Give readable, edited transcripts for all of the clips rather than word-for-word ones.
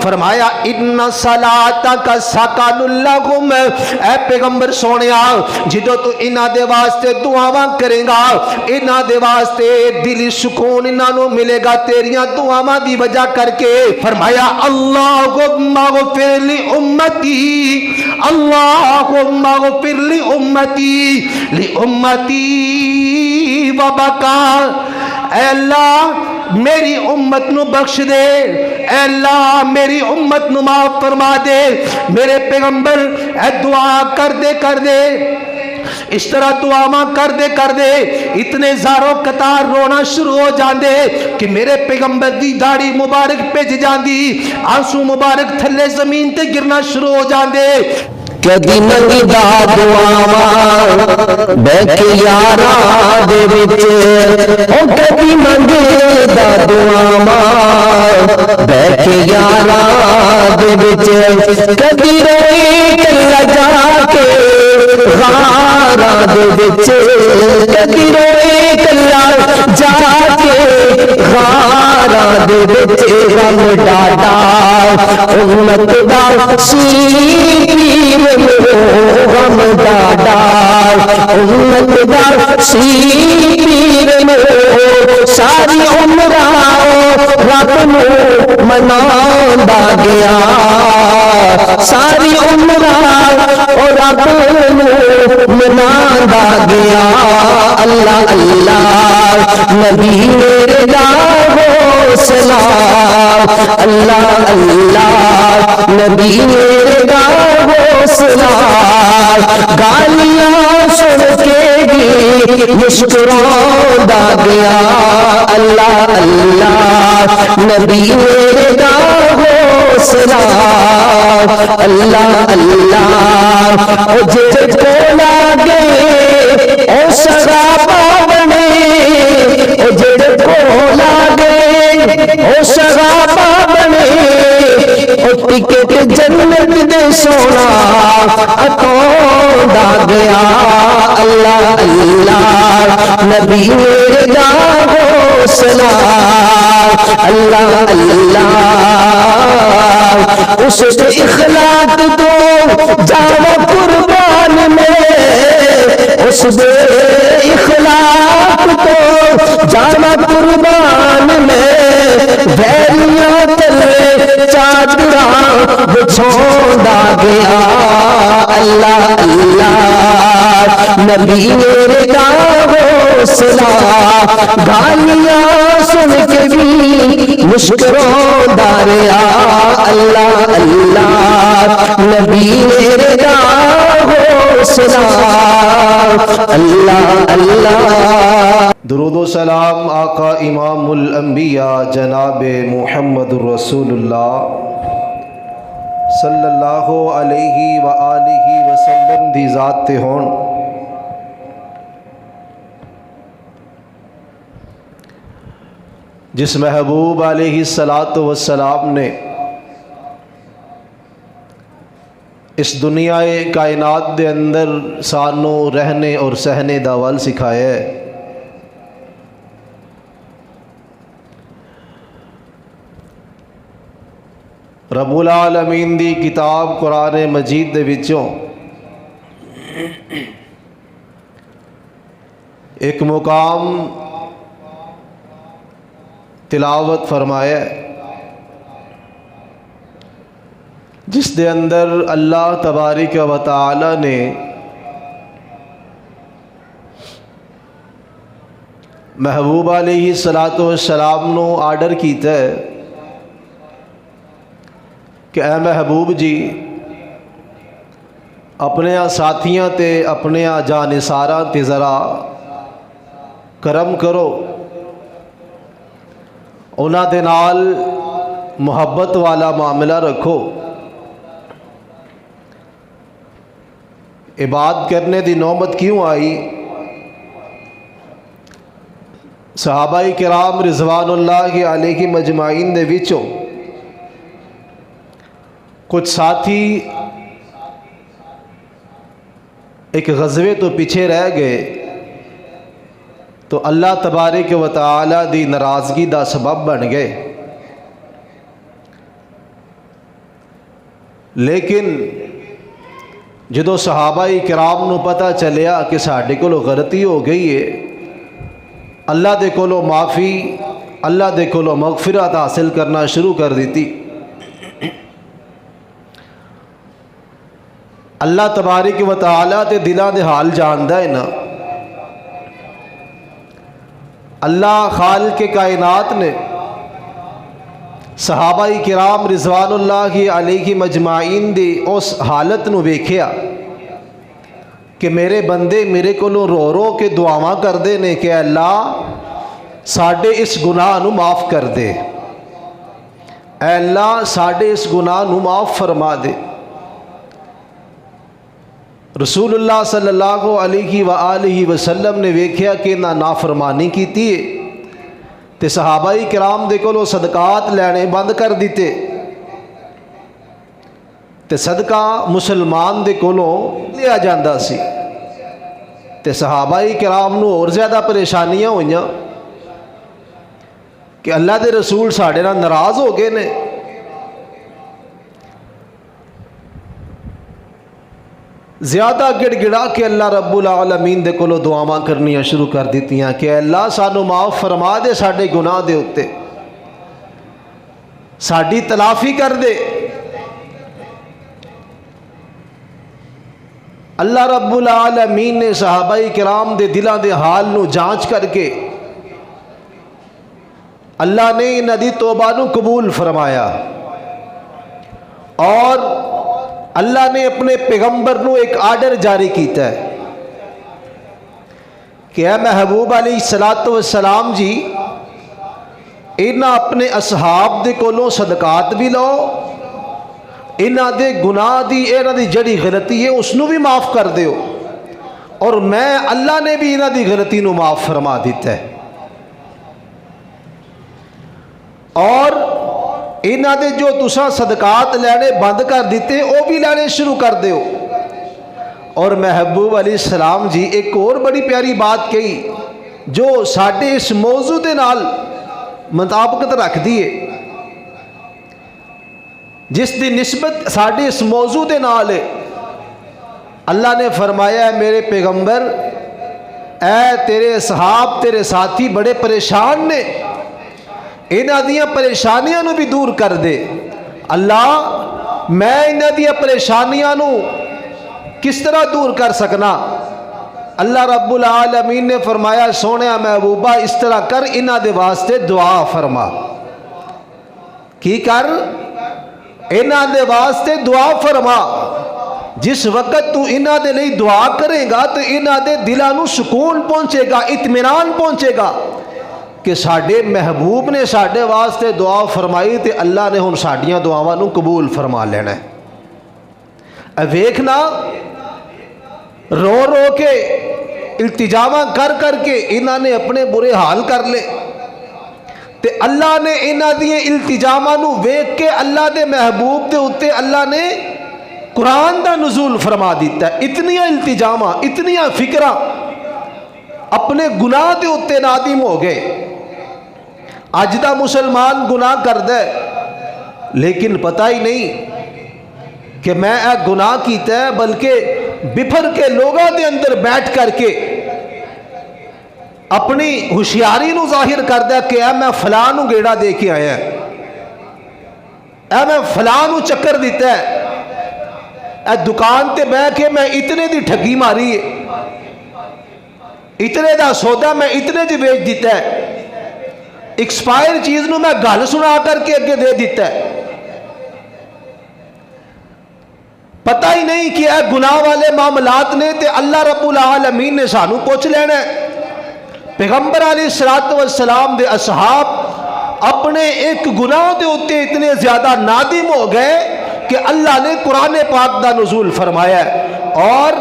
فرمایا ان صلاتک سکن لہم، اے پیغمبر سونیا جدو تو انہاں دے واسطے دعاواں کرے گا انہاں دے واسطے دلی سکون انہاں نو ملے گا تیریاں دعاواں دی وجہ کر کے۔ فرمایا اللہم اغفر لی امتی، اللہم اغفر لی امتی وبکا، اے اللہ میری امت نو بخش دے، اے اللہ میری امت نو معاف فرما دے۔ میرے پیغمبر اے دعا کر دے اس طرح دعاواں کر دے اتنے زاروں قطار رونا شروع ہو جاندے کہ میرے پیغمبر دی داڑھی مبارک پج جاندی، آنسو مبارک تھلے زمین تے گرنا شروع ہو جاندے۔ کدی منگدا دعاواں بیٹھ کے یاراں دے وچ، او کدی منگدا دعاواں بیٹھ کے یاراں دے وچ، کدی روئے کلا جا کے غاراں دے وچ، کدی روئے کلا جا کے غاراں دے وچ، غم ڈاڈا امت دا سی غم ڈاڈا امت دا سی پیر نو، ساری عمراں رب نو مناندا گیا، ساری عمراں رب نو مناندا گیا۔ اللہ اللہ نبی میرے دا ہو سلام، اللہ اللہ نبی میرے دا ہو سلام، گالیاں سن کے بھی مسکراندا گیا۔ اللہ اللہ نبی میرے دا ہو سلام، اللہ اللہ او جڑے کولا گئے او شرابا بنے، او جڑے کولا گئے او شرابا بنے، او ٹکٹ جنت دے سونا اکوندا گیا۔ اللہ اللہ نبی میرے دا ہو سلام، اللہ اللہ اس اخلاق دو جانا قربان میں، اس دے اخلاق تو جانا قربان میں، ویلیاں تلے چادراں بچھوندا گیا۔ اللہ اللہ نبی میرے دا ہو سلام، گالیاں سن کے بھی مسکراندا رہیا۔ اللہ اللہ نبی میرے دا ہو سلام، اللہ اللہ۔ درود و سلام آقا امام الانبیاء جناب محمد رسول اللہ صلی اللہ علیہ وآلہ وسلم دی ذات تے ہون۔ جس محبوب علیہ الصلاۃ والسلام نے اس دنیا کائنات دے اندر سانو رہنے اور سہنے دا ول سکھایا ہے۔ رب العالمین دی کتاب قرآن مجید دے وچوں ایک مقام تلاوت فرمایا ہے جس دے اندر اللہ تبارک و تعالی نے محبوب علیہ الصلاۃ والسلام نو آرڈر کیتا ہے کہ اے محبوب جی اپنے ساتھیاں تے اپنے جانثاراں تے ذرا کرم کرو، انہاں دے نال محبت والا معاملہ رکھو۔ عبادت کرنے دی نوبت کیوں آئی؟ صحابہ کرام رضوان اللہ علیہ مجمعین دے وچوں کچھ ساتھی ایک غزوے تو پیچھے رہ گئے تو اللہ تبارک و تعالی دی ناراضگی دا سبب بن گئے۔ لیکن جدو صحابہ کرام نو پتہ چلیا کہ ساڈے کولوں غلطی ہو گئی ہے، اللہ دے کولوں معافی، اللہ دے کولوں مغفرت حاصل کرنا شروع کر دیتی۔ اللہ تبارک و تعالی تے دلاں دے حال جاندا ہے نا۔ اللہ خالق کائنات نے صحابہ کرام رضوان اللہ علیہ مجمعین دی اس حالت نو ویکھیا کہ میرے بندے میرے کولوں رو رو کے دعاواں کردے نے کہ اللہ ساڈے اس گناہ نو معاف کر دے، اے اللہ ساڈے اس گناہ نو معاف فرما دے۔ رسول اللہ صلی اللہ علیہ وآلہ وسلم نے ویکھیا کہ نہ نافرمانی کیتی ہے تے صحابہ کرام دے کولوں صدقات لینے بند کر دیتے تے صدقہ مسلمان دے کولوں لیا جاندا سی تے صحابہ کرام نو اور زیادہ پریشانیاں ہوئیاں کہ اللہ دے رسول ساڈے نال ناراض ہو گئے نے۔ زیادہ گڑ گڑا کے اللہ رب العالمین دے کولوں دعاواں کرنیاں شروع کر دیتیاں کہ اللہ سانو معاف فرما دے ساڈے گناہ دے اتے، ساڈی تلافی کر دے۔ اللہ رب العالمین نے صحابہ کرام دے دلاں دے حال نو جانچ کر کے اللہ نے انہاں دی توبہ نو قبول فرمایا، اور اللہ نے اپنے پیغمبر نو ایک آرڈر جاری کیتا ہے کہ اے محبوب علیہ السلام جی، انہاں اپنے اصحاب دے کولوں صدقات بھی لو، انہاں دے گناہ دی انہاں دی جڑی غلطی ہے اس نو بھی معاف کر دیو، اور میں اللہ نے بھی انہاں دی غلطی نو معاف فرما دیتا ہے، اور انہاں دے جو تساں صدقات لینے بند کر دیتے وہ بھی لینے شروع کر دیو۔ اور محبوب علیہ السلام جی ایک اور بڑی پیاری بات کہی جو ساڈے اس موضوع دے نال مطابقت رکھ دیے، جس دی نسبت ساڈے اس موضوع دے نال ہے۔ اللہ نے فرمایا ہے میرے پیغمبر، اے تیرے اصحاب تیرے ساتھی بڑے پریشان نے، انہاں دیاں پریشانیاں نو بھی دور کر دے۔ اللہ میں انہاں دیاں پریشانیاں نو کس طرح دور کر سکنا؟ اللہ رب العالمین نے فرمایا سونے محبوبہ اس طرح کر، انہاں دے واسطے دعا فرما۔ کی کر؟ انہاں دے واسطے دعا فرما۔ جس وقت تو انہاں دے لئی دعا کرے گا تو انہاں دے دلاں نو سکون پہنچے گا، اطمینان پہنچے گا کہ ساڈے محبوب نے ساڈے واسطے دعا فرمائی تے اللہ نے ہن ساڈیاں دعاواں نو قبول فرما لینا ہے۔ اے ویکھنا رو رو کے التجاواں کر کر کے انہاں نے اپنے برے حال کر لے تے اللہ نے انہاں دیاں التجاواں نو ویکھ کے اللہ دے محبوب دے اتے اللہ نے قرآن دا نزول فرما دیتا ہے۔ اتنیاں التجاواں، اتنیاں فکراں اپنے گناہ دے اتے نادم ہو گئے۔ اج دا مسلمان گناہ کردا ہے لیکن پتہ ہی نہیں کہ میں اے گناہ کیتا ہے، بلکہ بپھر کے لوگوں دے اندر بیٹھ کر کے اپنی ہوشیاری نو ظاہر کردا ہے کہ اے میں فلاں نو گیڑا دے کے آیا ہے، اے میں فلاں نو چکر دیتا ہے، اے دکان تے بہ کے میں اتنے دی ٹھگی ماری ہے، اتنے دا سودا میں اتنے دی بیچ دیتا ہے، ایکسپائر چیز نو میں گل سنا کر کے اگے دے دیتا ہے۔ پتہ ہی نہیں کہ اے گناہ والے معاملات نے تے اللہ رب العالمین نے سانو پوچھ لینا ہے۔ پیغمبر علیہ السلام دے اصحاب اپنے ایک گناہ دے اتے اتنے زیادہ نادم ہو گئے کہ اللہ نے قرآن پاک دا نزول فرمایا ہے، اور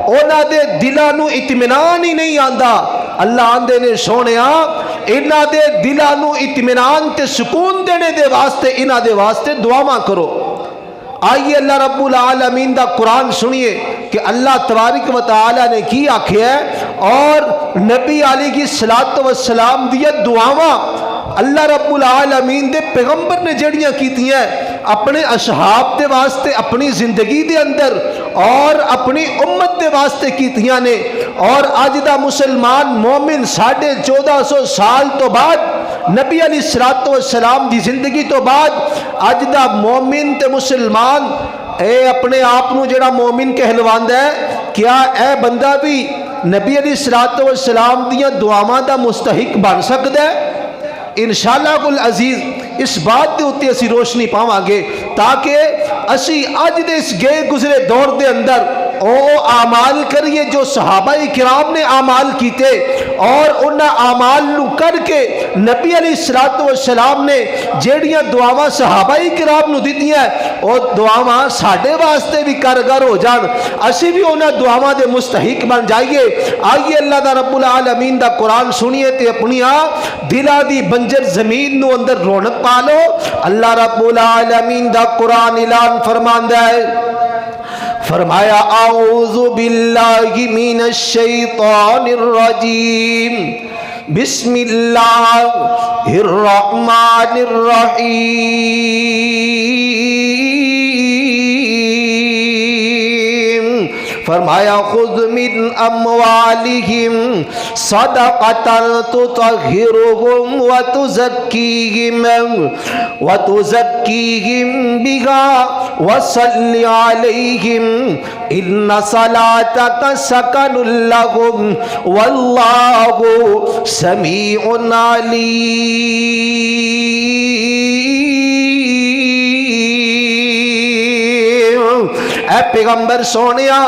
انہاں دے دلاں نو اطمینان ہی نہیں آندا۔ اللہ آندے نے سونیا انہاں دے دلاں نو اطمینان تے سکون دینے دے واسطے انہاں دے واسطے دعاواں کرو۔ آئیے اللہ رب العالمین دا قرآن سنیے کہ اللہ تبارک و تعالی نے کی آکھیا ہے، اور نبی علیہ الصلوۃ والسلام دی دعاواں اللہ رب العالمین دے پیغمبر نے جڑیاں کیتیاں اپنے اصحاب دے واسطے اپنی زندگی دے اندر اور اپنی امت دے واسطے کیتیاں نے، اور اج دا مسلمان مومن 1450 سال تو بعد نبی علیہ الصلوۃ والسلام دی زندگی تو بعد اج دا مومن تے مسلمان اے اپنے آپ نو جڑا مومن کہلواندا ہے، کیا اے بندہ بھی نبی علیہ الصلوۃ والسلام دیاں دعاواں دا مستحق بن سکدا ہے؟ انشاءاللہ کل عزیز اس بات دے اتے اسی روشنی پاواں گے تاکہ اسی اج دے اس گئے گزرے دور دے اندر او اعمال کریے جو صحابہ کرام نے اعمال کیتے، اور انہاں اعمال نو کر کے نبی علیہ الصلوۃ والسلام نے جیڑیاں دعاواں صحابہ کرام نو دتیاں او دعاواں ساڈے واسطے بھی کارگر ہو جان، اسی بھی انہاں دعاواں دے مستحق بن جائیے۔ آئیے اللہ دا رب العالمین دا قرآن سنیے تے اپنی دلاں دی بنجر زمین نو اندر رونق پا لو۔ اللہ رب العالمین دا قرآن اعلان فرماندا ہے، فرمایا اعوذ باللہ من الشیطان الرجیم بسم اللہ الرحمن الرحیم، فرمایا خذ من اموالہم صدقۃ تطہرہم وتزکیہم بہا وصلی علیہم ان صلاتک سکن لہم واللہ سمیع علیم۔ اے پیغمبر سونیا،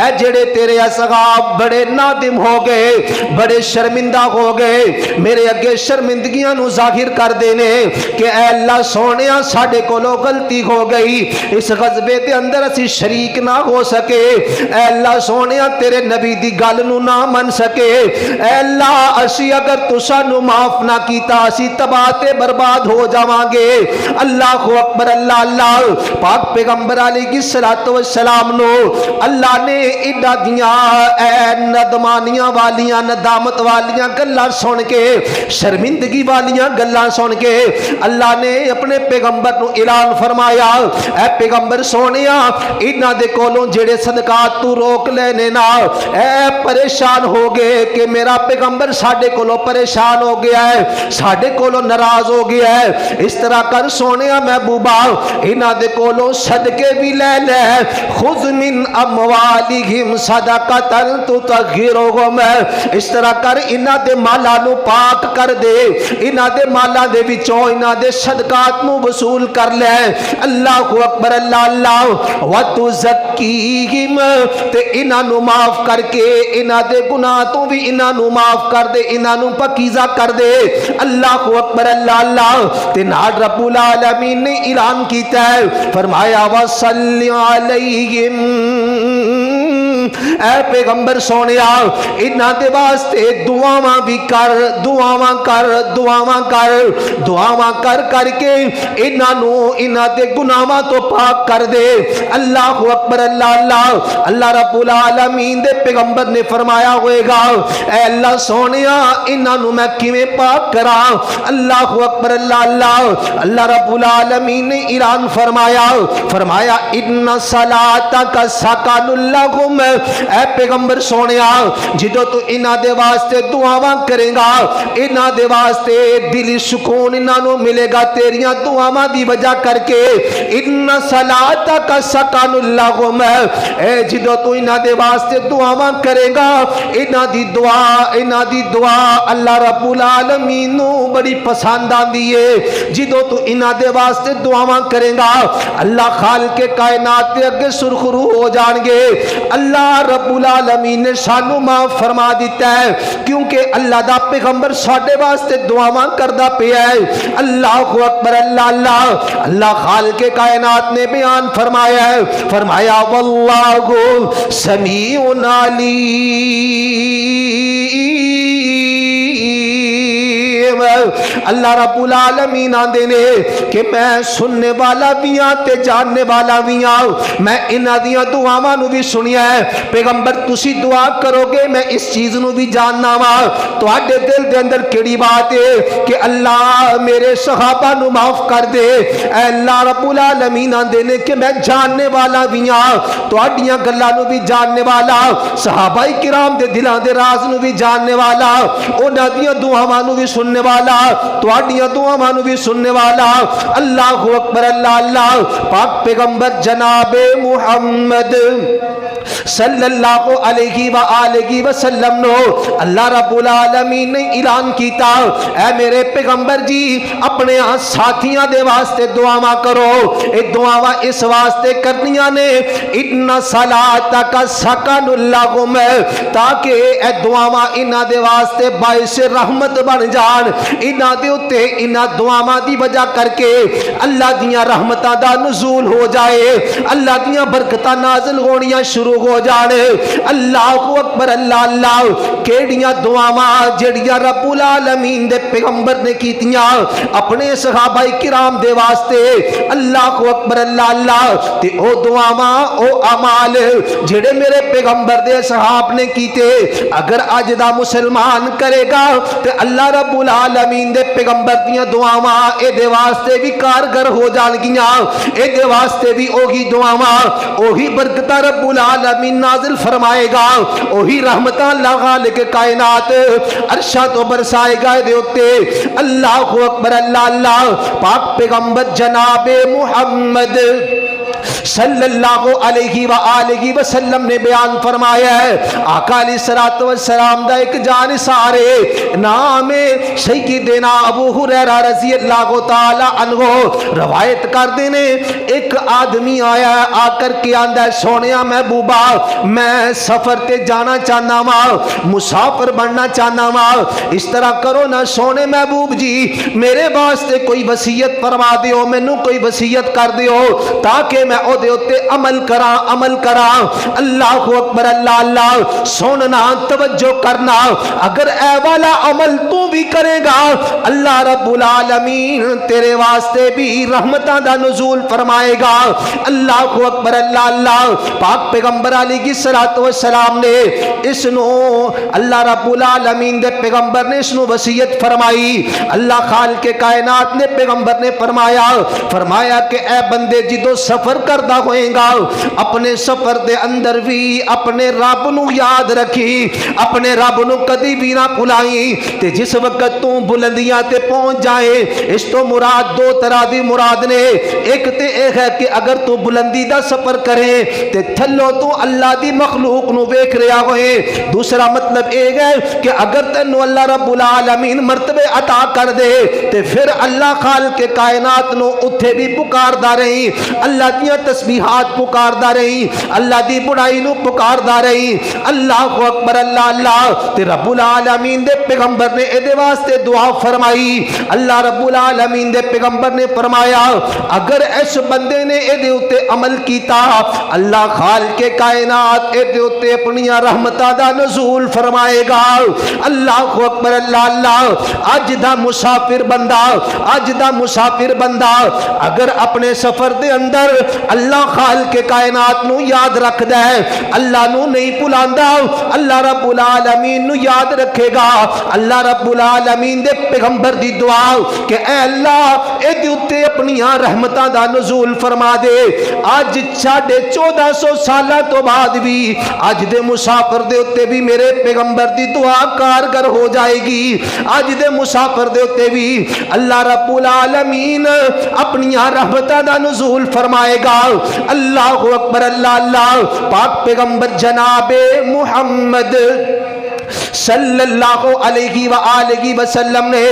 اے جڑے تیرے اصحاب بڑے نادم ہو گئے، بڑے شرمندہ ہو گئے، میرے اگے شرمندگیاں نو ظاہر کر دینے کہ اے اللہ سونیا ساڈے کولوں غلطی ہو گئی، اس غزبے دے اندر اسی شریک نہ ہو سکے، اے اللہ سونیا تیرے نبی دی گل نو نہ من سکے، اے اللہ اسی اگر تساں نو معاف نہ کیتا اسی تباہ تے برباد ہو جاواں گے۔ اللہ اکبر، اللہ اللہ۔ پاک پیغمبر علیہ الصلوۃ والسلام نو اللہ نے ایڈا دیاں اے ندمانیاں والیاں ندامت والیاں گلاں سن کے، شرمندگی والیاں گلاں سن کے اللہ نے اپنے پیغمبر نو اعلان فرمایا، اے پیغمبر سونیا انہاں دے کولوں جڑے صدقات تو روک لینے نا، اے پریشان ہو گئے کہ میرا پیغمبر ساڈے کولوں پریشان ہو گیا ہے، ساڈے کولوں ناراض ہو گیا ہے، اس طرح کر سونیا محبوبہ انہاں دے کولوں صدقے بھی لے لے، خذ من اموالہم صدقۃ تطہرہم، اس طرح کر انہاں دے مالاں نو پاک کر دے، انہاں دے مالاں دے وچوں انہاں دے صدقات نو وصول کر لے۔ اللہ اکبر، اللہ اللہ۔ وتزکیہم، تے انہاں نو معاف کر کے انہاں دے گناہ تو بھی انہاں نو معاف کر دے، انہاں نو پاکیزہ کر دے۔ اللہ اکبر، اللہ اللہ۔ تے نال رب العالمین نے اعلان کیتا ہے، فرمایا وصلی علیہم، اے پیغمبر سونیا انہاں دے واسطے دعاواں بھی کر، دعاواں کر، دعاواں کر، دعاواں کر کر کے انہاں نو انہاں دے گناہاں تو پاک کر دے۔ اللہ اکبر، اللہ اللہ۔ اللہ رب العالمین دے پیغمبر نے فرمایا ہوئے گا، اے اللہ سونیا انہاں نو میں کیویں پاک کراں؟ اللہ اکبر، اللہ اللہ۔ اللہ رب العالمین نے اعلان فرمایا، فرمایا ان صلاتک سکن لہم، اے پیغمبر سونیا جدو تو انہاں دے واسطے دعاواں کرے گا انہاں دے واسطے دلی سکون انہاں نو ملے گا تیریاں دعاواں دی وجہ کر کے۔ ان صلاتک سکن لہم، اے جدو تو انہاں دے واسطے دعاواں کرے گا انہاں دی دعا اللہ رب العالمین نو بڑی پسند آندی ہے۔ جدو تو انہاں دے واسطے دعاواں کرے گا اللہ خالق کائنات دے اگے سرخرو ہو جان گے۔ اللہ رب العالمین نے سانو معاف فرما دیتا ہے کیونکہ اللہ دا پیغمبر ساڈے واسطے دعاواں کردا پیا ہے۔ اللہ اکبر، اللہ اللہ۔ اللہ خالق کائنات نے بیان فرمایا ہے، فرمایا واللہ سمیع علیم، اللہ رب العالمین آندے نے کہ میں سننے والا بھی ہاں تے جاننے والا بھی ہاں، میں انہاں دیاں دعاواں نو بھی سنیا ہے۔ پیغمبر تسی دعا کرو گے میں اس چیز نو بھی جاننا وا، تواڈے دل دے اندر کیڑی بات ہے کہ اللہ میرے صحابہ نو معاف کر دے۔ اے اللہ رب العالمین آندے نے کہ میں جاننے والا بھی ہاں، تواڈیاں گلاں نو بھی جاننے والا، صحابہ کرام دے دلاں دے راز نو بھی جاننے والا، انہاں دیاں دعاواں نو بھی سننے والا، تواڈیاں دعاواں نو بھی سننے والا۔ اللہ اکبر، اللہ اللہ۔ پاک پیغمبر جناب محمد صلی اللہ علیہ وآلہ وسلم نو اللہ رب العالمین نے اعلان کیتا، اے میرے پیغمبر جی اپنے ساتھیاں دے واسطے دعاواں کرو۔ اے دعاواں اس واسطے کرنیاں نے ان صلاتک سکن لہم، تاکہ اے دعاواں انہاں دے واسطے باعث رحمت بن جان، انہاں دے اوتے انہاں دعاواں دی وجہ کر کے اللہ دیاں رحمتاں دا نزول ہو جائے، اللہ دیاں برکتاں نازل ہونیاں شروع ہو جانے۔ اللہ اکبر، اللہ اللہ۔ کیڑیاں دعاواں جڑیاں رب العالمین دے پیغمبر نے کیتیاں اپنے صحابہ کرام دے واسطے، اللہ اکبر، اللہ اللہ۔ تے او دعاواں او اعمال جڑے میرے پیغمبر دے صحاب نے کیتے، اگر اج دا مسلمان کرے گا تے اللہ رب العالمین دے پیغمبر دیاں دعاواں اے دے واسطے بھی کارگر ہو جان گیاں، اے دے واسطے بھی اوہی دعاواں اوہی برکتاں رب العالمین نازل فرمائے گا، اوہی رحمتاں اللہ خالق کائنات عرشاں تو برسائے گا دے اتے۔ اللہ اکبر، اللہ اللہ۔ پاک پیغمبر جناب محمد صلی اللہ علیہ وآلہ وسلم نے بیان فرمایا ہے، آقا علیہ الصلوۃ والسلام دا ایک جانثار نام سیدنا ابو ہریرہ رضی اللہ تعالی عنہ روایت کردے نے، ایک آدمی آیا آ کر کے آندا ہے سونیا محبوبہ میں سفر تے جانا چاہنا وا، مسافر بننا چاہنا وا، اس طرح کرو نا سونے محبوب جی میرے واسطے کوئی وصیت فرما دیو، مینوں کوئی وصیت کر دیو تاکہ میں او دے اتے عمل کراں۔ اللہ اکبر، اللہ اللہ۔ سننا، توجہ کرنا، اگر اے والا عمل تو بھی کرے گا اللہ رب العالمین تیرے واسطے بھی رحمتاں دا نزول فرمائے گا۔ اللہ اکبر، اللہ اللہ۔ پاک پیغمبر علیہ الصلوۃ والسلام نے اس نو اللہ رب العالمین دے پیغمبر نے اس نو وصیت فرمائی۔ اللہ خالق کائنات نے پیغمبر نے فرمایا کہ اے بندے جدو سفر کردا ہوئے گا اپنے سفر دے اندر بھی اپنے رب نو یاد رکھی، اپنے رب نو کدی بھی نہ بھلائی، تے جس وقت تو بلندیاں تے پہنچ جائے، اس تو مراد دو طرح دی مراد نے، ایک تے ایک ہے کہ اگر تو بلندی دا سفر کرے تے تھلو تو اللہ دی مخلوق نو ویکھ رہا ہوئے، دوسرا مطلب ایک ہے کہ اگر تینو اللہ رب العالمین مرتبے عطا کر دے تے پھر اللہ خالق کائنات نو اتھے بھی پکاردا رہی، اللہ دیاں تسبیحات پکاردا رہی، اللہ دی بڑائی نو پکاردا رہی۔ اللہ اکبر، اللہ اللہ۔ تے رب العالمین دے پیغمبر نے اے دے واسطے دعا فرمائی، اللہ رب العالمین دے پیغمبر نے فرمایا اگر اس بندے نے اے دے اتے عمل کیتا اللہ خالق کائنات اے دے اتے اپنی رحمتاں دا نزول فرمائے گا۔ اللہ اکبر، اللہ اللہ۔ اج دا مسافر بندہ اگر اپنے سفر دے اندر اللہ خالق کائنات نو یاد رکھدا ہے، اللہ نو نہیں بھلاندا، اللہ رب العالمین نو یاد رکھے گا، اللہ رب العالمین دے پیغمبر دی دعا کہ اے اللہ اے دے اتے اپنی رحمتاں دا نزول فرما دے۔ اج 1450 سالاں تو بعد بھی اج دے مسافر دے اتے بھی میرے پیغمبر دی دعا کارگر ہو جائے گی، اج دے مسافر دے اتے بھی اللہ رب العالمین اپنی رحمتاں دا نزول فرمائے گا۔ اللہ اکبر، اللہ اللہ۔ پاک پیغمبر جناب محمد صلی اللہ علیہ وآلہ وسلم نے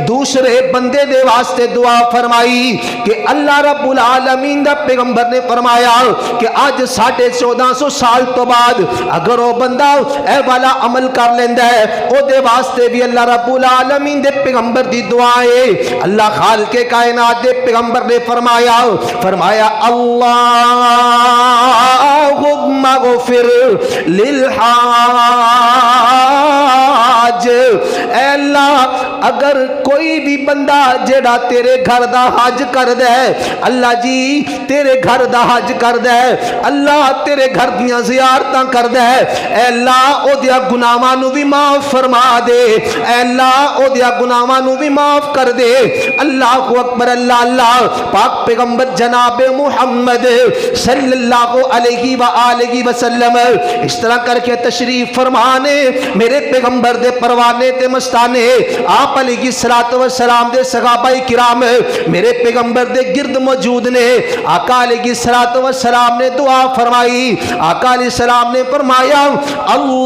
دوسرے بندے دے واسطے دعا فرمائی کہ اللہ رب العالمین دا پیغمبر نے فرمایا کہ آج 1450 سال تو بعد اگر وہ بندہ اے والا عمل کر لیندا ہے او دے واسطے بھی اللہ رب العالمین دے پیغمبر دی دعا ہے۔ اللہ خالق کائنات دے پیغمبر نے فرمایا اللہم اغفر للحاجات الحاج، اے اللہ اگر کوئی بھی بندہ جیڑا تیرے گھر دا حج کر دے، اللہ جی تیرے گھر دا حج کر دے، اللہ تیرے گھر دیاں زیارتاں کر دے، اے اللہ او دیا گناہاں نو بھی معاف فرما دے، اے اللہ او دیا گناہاں نو بھی معاف کر دے۔ اللہ اکبر، اللہ اللہ۔ پاک پیغمبر جناب محمد صلی اللہ علیہ وآلہ وسلم اس طرح کر کے تشریف فرمانے، میرے پیغمبر دے پروانے تے مستانے آپ علیہ الصلوۃ والسلام دے صحابہ کرام میرے پیغمبر دے گرد موجود نے۔ آقا علیہ الصلوۃ والسلام نے دعا فرمائی، آقا علیہ السلام نے فرمایا اللہم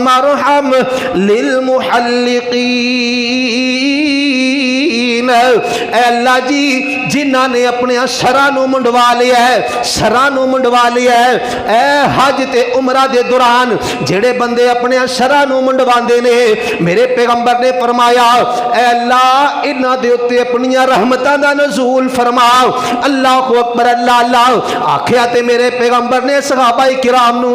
ارحم للمحلقین، اے اللہ جی جنہاں نے اپنے سراں نو منڈوا لیا ہے، سراں نو منڈوا لیا ہے، اے حج تے عمرہ دے دوران جڑے بندے اپنے سراں نو منڈواندے نے، میرے پیغمبر نے فرمایا اے اللہ انہاں دے اوتے اپنی رحمتاں دا نزول فرما۔ اللہ اکبر، اللہ اللہ۔ آکھیا تے میرے پیغمبر نے صحابہ کرام نو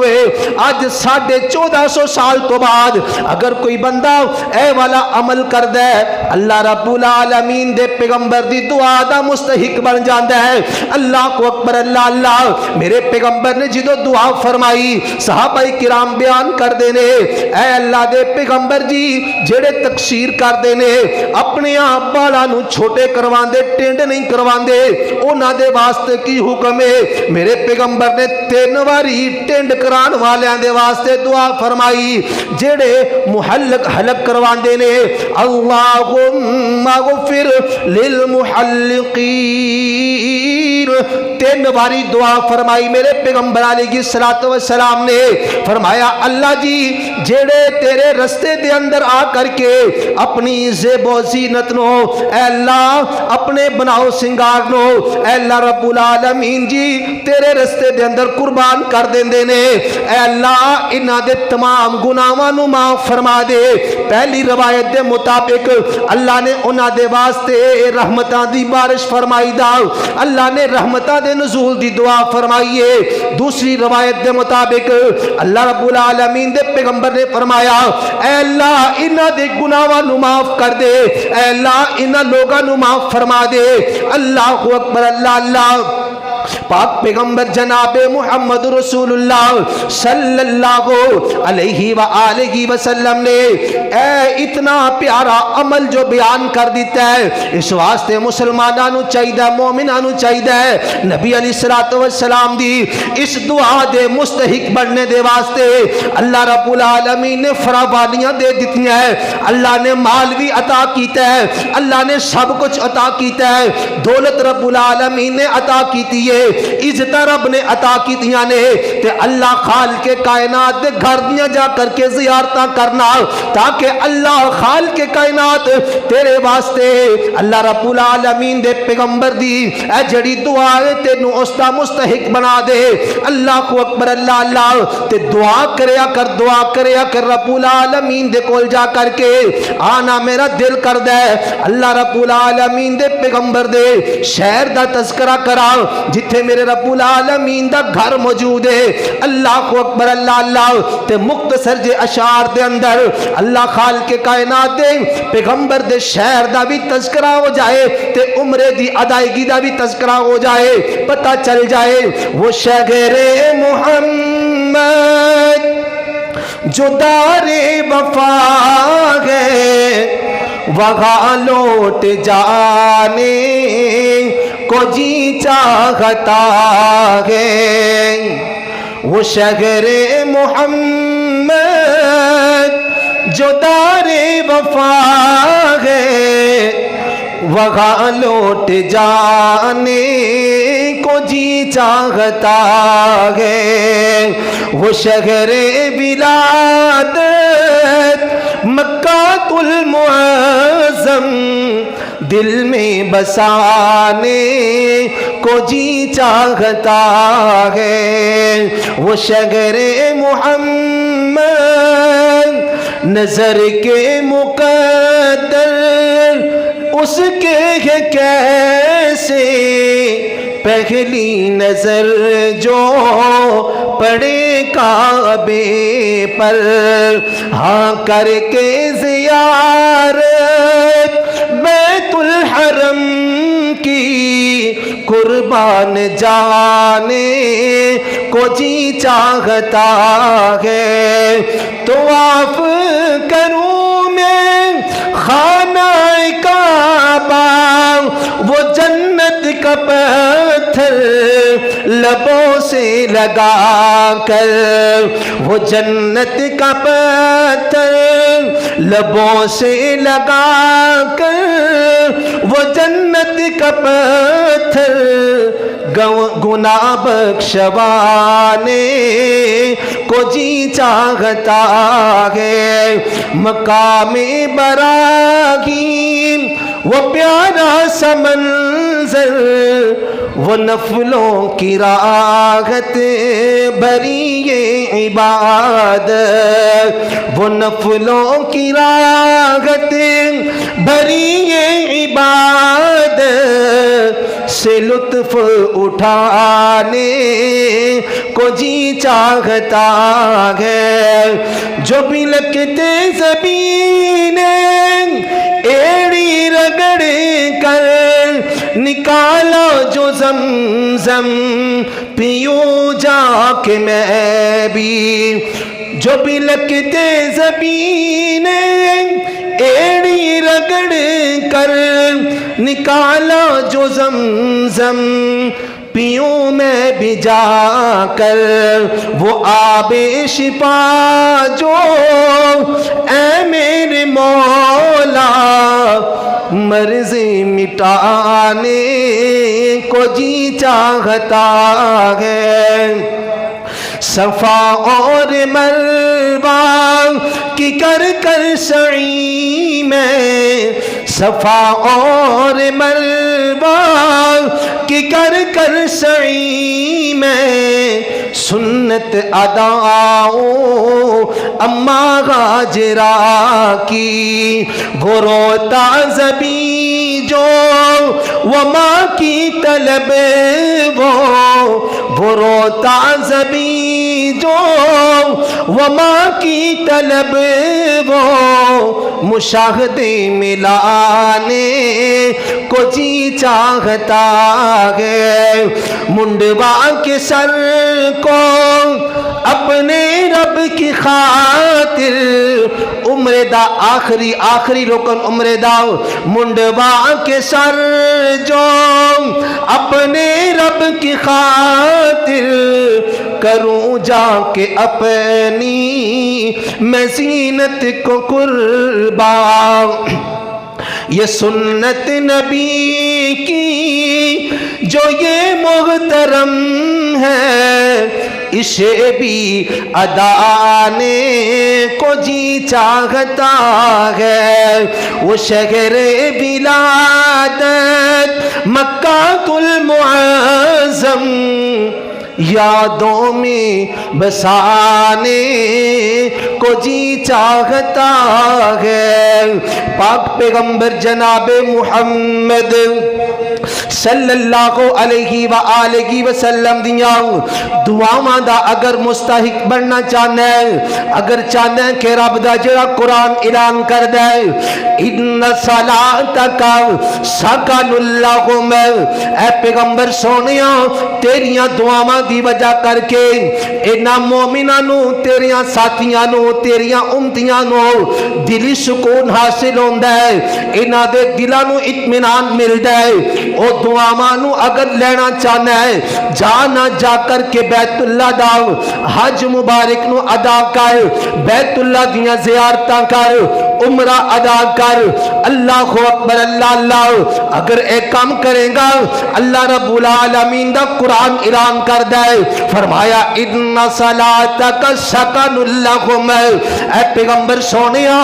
اج 1450 سال تو بعد اگر کوئی بندہ اے والا عمل کردا ہے، اللہ رب العالمین دے پیغمبر دی دعا دا مستحق بن جاندا ہے۔ اللہ اکبر، اللہ اللہ۔ میرے پیغمبر نے جدو دعا فرمائی صحابہ کرام بیان کر دینے، اے اللہ دے پیغمبر جی جڑے تقصیر کر دینے اپنے آپ بالا نو چھوٹے کروان دے، ٹینڈ نہیں کروان دے، اونا دے واسطے کی حکم ہے؟ میرے پیغمبر نے 3 واری ٹینڈ کران والیاں دے واسطے دعا فرمائی، جڑے محلق حلق کروان دینے اللہم اغفر للمحلقین، 3 واری دعا فرمائی۔ میرے پیغمبر علیہ الصلوۃ والسلام نے فرمایا اللہ جی جڑے تیرے رستے دے اندر آ کر کے اپنی زیب و زینت نو، اے اللہ اپنے بناؤ سنگار نو، اے اللہ رب العالمین جی تیرے رستے دے اندر قربان کر دیندے نے، اے اللہ انہاں دے تمام گناہاں نو معاف فرما دے۔ پہلی روایت دے مطابق اللہ نے انہاں دے واسطے رحمتاں دی بارش فرمائی دا، اللہ نے رحمتاں دے نزول دی دعا فرمائیے۔ دوسری روایت دے مطابق اللہ رب العالمین دے پیغمبر نے فرمایا اے اللہ انہاں دے گناہاں نو معاف کر دے، اے اللہ انہاں لوگاں نو معاف فرما دے۔ اللہ اکبر، اللہ اللہ۔ پاک پیغمبر جناب محمد رسول اللہ صلی اللہ علیہ وآلہ وسلم نے اے اتنا پیارا عمل جو بیان کر دیتا ہے، اس واسطے مسلمانانو چاہیدہ، مومنانو چاہیدہ نبی علیہ الصلوۃ والسلام دی اس دعا دے مستحق بننے دے واسطے اللہ رب العالمین نے فراوانیاں دے دیتی ہیں، اللہ نے مال بھی عطا کیتا ہے، اللہ نے سب کچھ عطا کیتا ہے، دولت رب العالمین نے عطا کیتی ہے، عزت رب نے عطا کیتیاں نے، تے اللہ خالق کائنات دے گھر دیاں جا کر کے زیارتاں کرنا تاکہ اللہ خالق کائنات تیرے واسطے اللہ رب العالمین دے پیغمبر دی اے جڑی دعا ہے تینوں اس دا مستحق بنا دے۔ اللہ اکبر، اللہ اللہ۔ تے دعا کریا کر، دعا کریا کر رب العالمین دے کول جا کر کے، آنا میرا دل کر دے اللہ رب العالمین دے پیغمبر دے شہر دا تذکرہ کرا جتھے میرے رب العالمین دا گھر موجود ہے۔ اللہ اکبر، اللہ اللہ۔ تے مختصر جے اشعار دے اندر اللہ خالق کائنات دے پیغمبر دے شہر دا بھی تذکرہ ہو جائے تے عمرے دی ادائیگی دا بھی تذکرہ ہو جائے، پتہ چل جائے وہ شہر محمد جو دار وفا ہے، وہاں لوٹ جانے کو جی چاہتا ہے۔ وہ شہر محمد جو دار وفا ہے، وہاں لوٹ جانے کو جی چاہتا ہے۔ وہ شہر ولادت مکہ المعظم دل میں بسانے کو جی چاہتا ہے۔ وہ شہر محمد نظر کے مقدر اس کے ہے کیسے پہلی نظر جو پڑے کعبے پر، ہاں کر کے زیارت بیت الحرم کی قربان جانے کو جی چاہتا ہے، طواف کروں میں خانہ کعبہ، وہ جنت کا پتھر لبوں سے لگا کر، وہ جنت کا پتھر لبوں سے لگا کر، وہ جنت کا پتھر گناہ بخشوانے کو جی چاہتا ہے، مقام ابراہیم وہ پیارا سا منظر، وہ نفلوں کی راحت بھری یہ عبادت، وہ نفلوں کی راحت بھری یہ عبادت سے لطف اٹھانے کو جی چاہتا ہے، جو بھی لگتے زمینیں ایڑی رگڑ کر نکالا جو زمزم پیوں جا کے میں بھی، جو بھی لگتے زمینیں ایڑی رگڑ کر نکالا جو زمزم پیوں میں بھی جا کر، وہ آب شفا جو اے میرے مولا مرض مٹانے کو جی چاہتا ہے، صفا اور مروہ کی کر کر سعی میں، صفا اور مروہ کی کر کر سعی میں سنت اداؤں اماں ہاجرہ کی، وہ روتا زبی جو وہ ماں کی طلب، وہ روتا زبی جو وہ ماں کی طلب، وہ مشاہدے ملانے کو جی چاہتا ہے، منڈوا کے سر کو اپنے رب کی خاطر، عمر دا آخری رکن عمر دا، منڈوا کے سر جو اپنے رب کی خاطر کروں جا کے اپنی میں زینت کو قربان، یہ سنت نبی کی جو یہ محترم ہے، اسے بھی ادانے کو جی چاہتا ہے، وہ شہر ولادت مکہ المعظم یادوں میں بسانے کو جی چاہتا ہے، پاک پیغمبر جناب محمد صلی اللہ علیہ وآلہ وسلم دیاں دعاواں دا اگر مستحق بننا چاہنا ہے، اگر چاہنا ہے کہ رب دا جڑا قرآن اعلان کر دے ان صلاتک سکن لہم، اے پیغمبر سونیاں تیریاں دعاواں دی وجہ کر کے انہاں مومناں نو، تیریاں ساتھیاں نو، تیریاں امتیاں نو دلی سکون حاصل ہوندا ہے، انہاں دے دلاں نو اطمینان ملدا ہے۔ او دعاواں نو اگر لینا چاہنا ہے جانا جا کر کے بیت اللہ دا حج مبارک نو ادا کر، بیت اللہ دیاں زیارتاں کر، عمرہ ادا کر، اللہ اکبر اللہ اللہ، اگر ایک کام کرے گا اللہ رب العالمین دا قرآن اعلان کر دے، فرمایا ان صلاتک سکن لہم، اے پیغمبر سونیا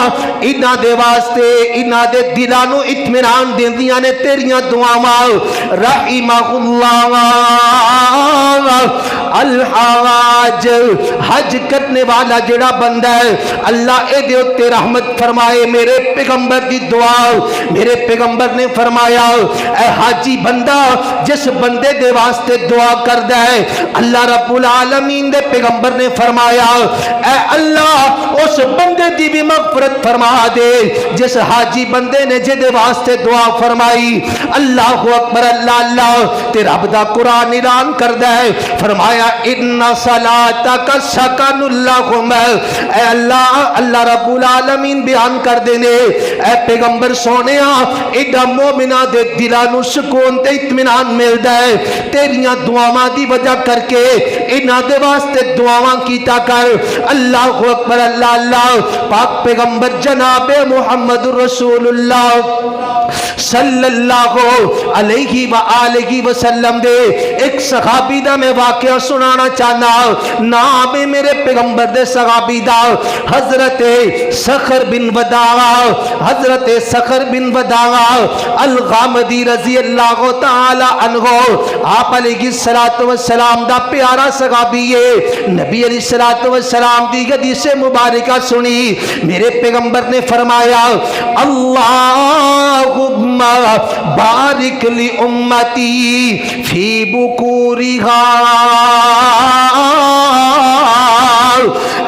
انہاں دے واسطے انہاں دے دلاں نو اطمینان دیندیاں نے تیریاں دعاواں، رحمہ اللہ الحاج حج کرنے والا جڑا بندہ ہے اللہ اے دے اتے رحمت فرمائے میرے پیغمبر دی دعا میرے پیغمبر نے فرمایا اے حاجی بندہ جس بندے دے واسطے دعا کردا ہے اللہ رب العالمین دے پیغمبر نے فرمایا اے اللہ اس بندے دی بھی مغفرت فرما دے جس حاجی بندے نے جدے واسطے دعا فرمائی اللہ اکبر اللہ اللہ تے رب دا قرآن اعلان کردا ہے فرمایا ان صلاتک سکن لہم اے اللہ اللہ رب العالمین بیان کر دینے اے پیغمبر سونیا ایڈا مومنہ دے دلاں نو سکون تے اطمینان ملدا ہے تیریاں دعاواں دی وجہ کر کے انہاں دے واسطے دعاواں کیتا کر اللہ اکبر اللہ اللہ پاک پیغمبر جناب محمد رسول اللہ صلی اللہ علیہ وآلہ وسلم دے ایک صحابی دا میں واقعہ سنانا چاہنا نام میرے پیغمبر دے صحابی دا حضرت سخر بن وداع حضرت سخر بن وداع الغامدی رضی اللہ تعالی عنہ آپ علیہ السلام دا پیارا صحابی ہے نبی علیہ السلام دی حدیث مبارکہ سنی میرے پیغمبر نے فرمایا اللہم بارک لی امتی فی بکورہا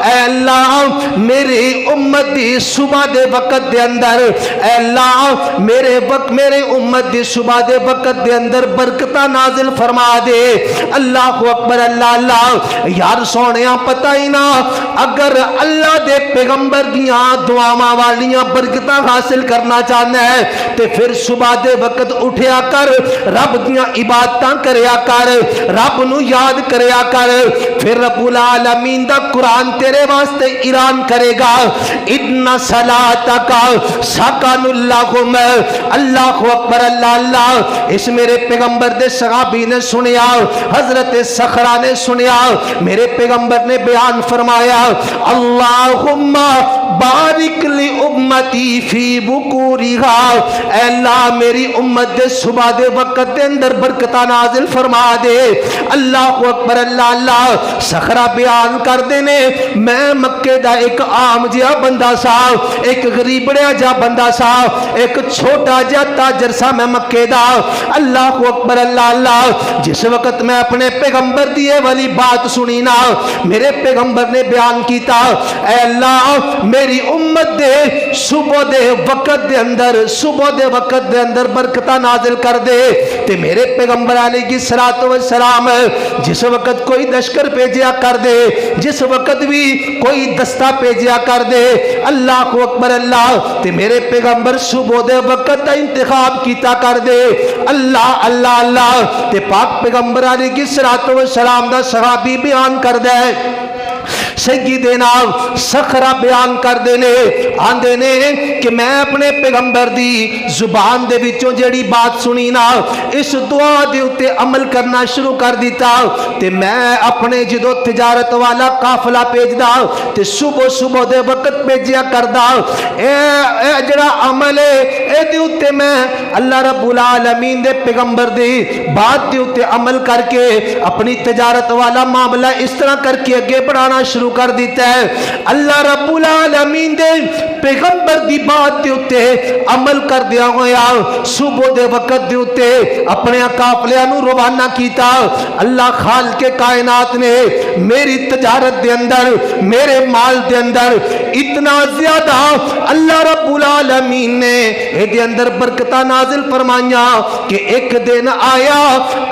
اے اللہ میرے امت دی صبح دے وقت دے اندر اے اللہ میرے امت دی صبح دے وقت دے اندر برکتہ نازل فرما دے اللہ اکبر اللہ اللہ یار سونیاں پتہ ہی نہ اگر اللہ دے پیغمبر دیاں دعاواں والیاں برکتہ حاصل کرنا چاہنا ہے تے پھر صبح دے وقت اٹھیا کر رب دیاں عبادتاں کریا کر رب نو یاد کریا کر پھر رب العالمین دا قرآن تیرے واسطے اعلان کرے گا ان صلاتک سکن لہم اللہ اکبر اللہ اللہ اس میرے پیغمبر دے صحابی نے سنیا حضرت سخرہ نے سنیا میرے پیغمبر نے بیان فرمایا اللہم بارک لی امتی فی بکورہا اے اللہ میری امت دے صبح دے وقت دے اندر برکتہ نازل فرما دے اللہ اکبر اللہ اللہ سخرہ بیان کر دینے میں مکے دا ایک عام جہا بندہ سا ایک غریبڑیا جا بندہ سا ایک چھوٹا جا تاجر سا میں مکے دا اللہ اکبر اللہ اللہ جس وقت میں اپنے پیغمبر دیے والی بات سنی نا میرے پیغمبر نے بیان کیتا اے اللہ میری امت دے صبح دے وقت دے اندر برکتہ نازل کر دے تے میرے پیغمبر علیہ السلام جس وقت کوئی لشکر بھیجیا کر دے جس وقت بھی کوئی دستہ بھیجیا کر دے اللہ اکبر اللہ تے میرے پیغمبر صبح دے وقت دا انتخاب کیتا کر دے اللہ اللہ اللہ تے پاک پیغمبر علیہ السلام دا صحابی بیان کر دے سیدنا سخرہ بیان کر دینے آن دینے کہ میں اپنے پیغمبر دی زبان دے وچوں جڑی بات سنی نا اس دعا دے اتے عمل کرنا شروع کر دیتا تے میں اپنے جدو تجارت والا قافلہ پیج دا تے صبح دے وقت پیجیا کر دا اے جڑا عمل ہے اے دے اتے میں اللہ رب العالمین دے پیغمبر دی بات دے اتے عمل کر کے اپنی تجارت والا معاملہ اس طرح کر کے اگے بڑھانا شروع کر دیتا ہے اللہ رب العالمین دے پیغمبر دی بات دے اتے عمل کر دیا ہویا صبح دے وقت دے اتے اپنے قافلے نو روانہ کیتا اللہ خالق کائنات نے میری تجارت دے اندر میرے مال دے اندر اتنا زیادہ اللہ رب العالمین نے دے اندر برکتہ نازل فرمائیا کہ ایک دن آیا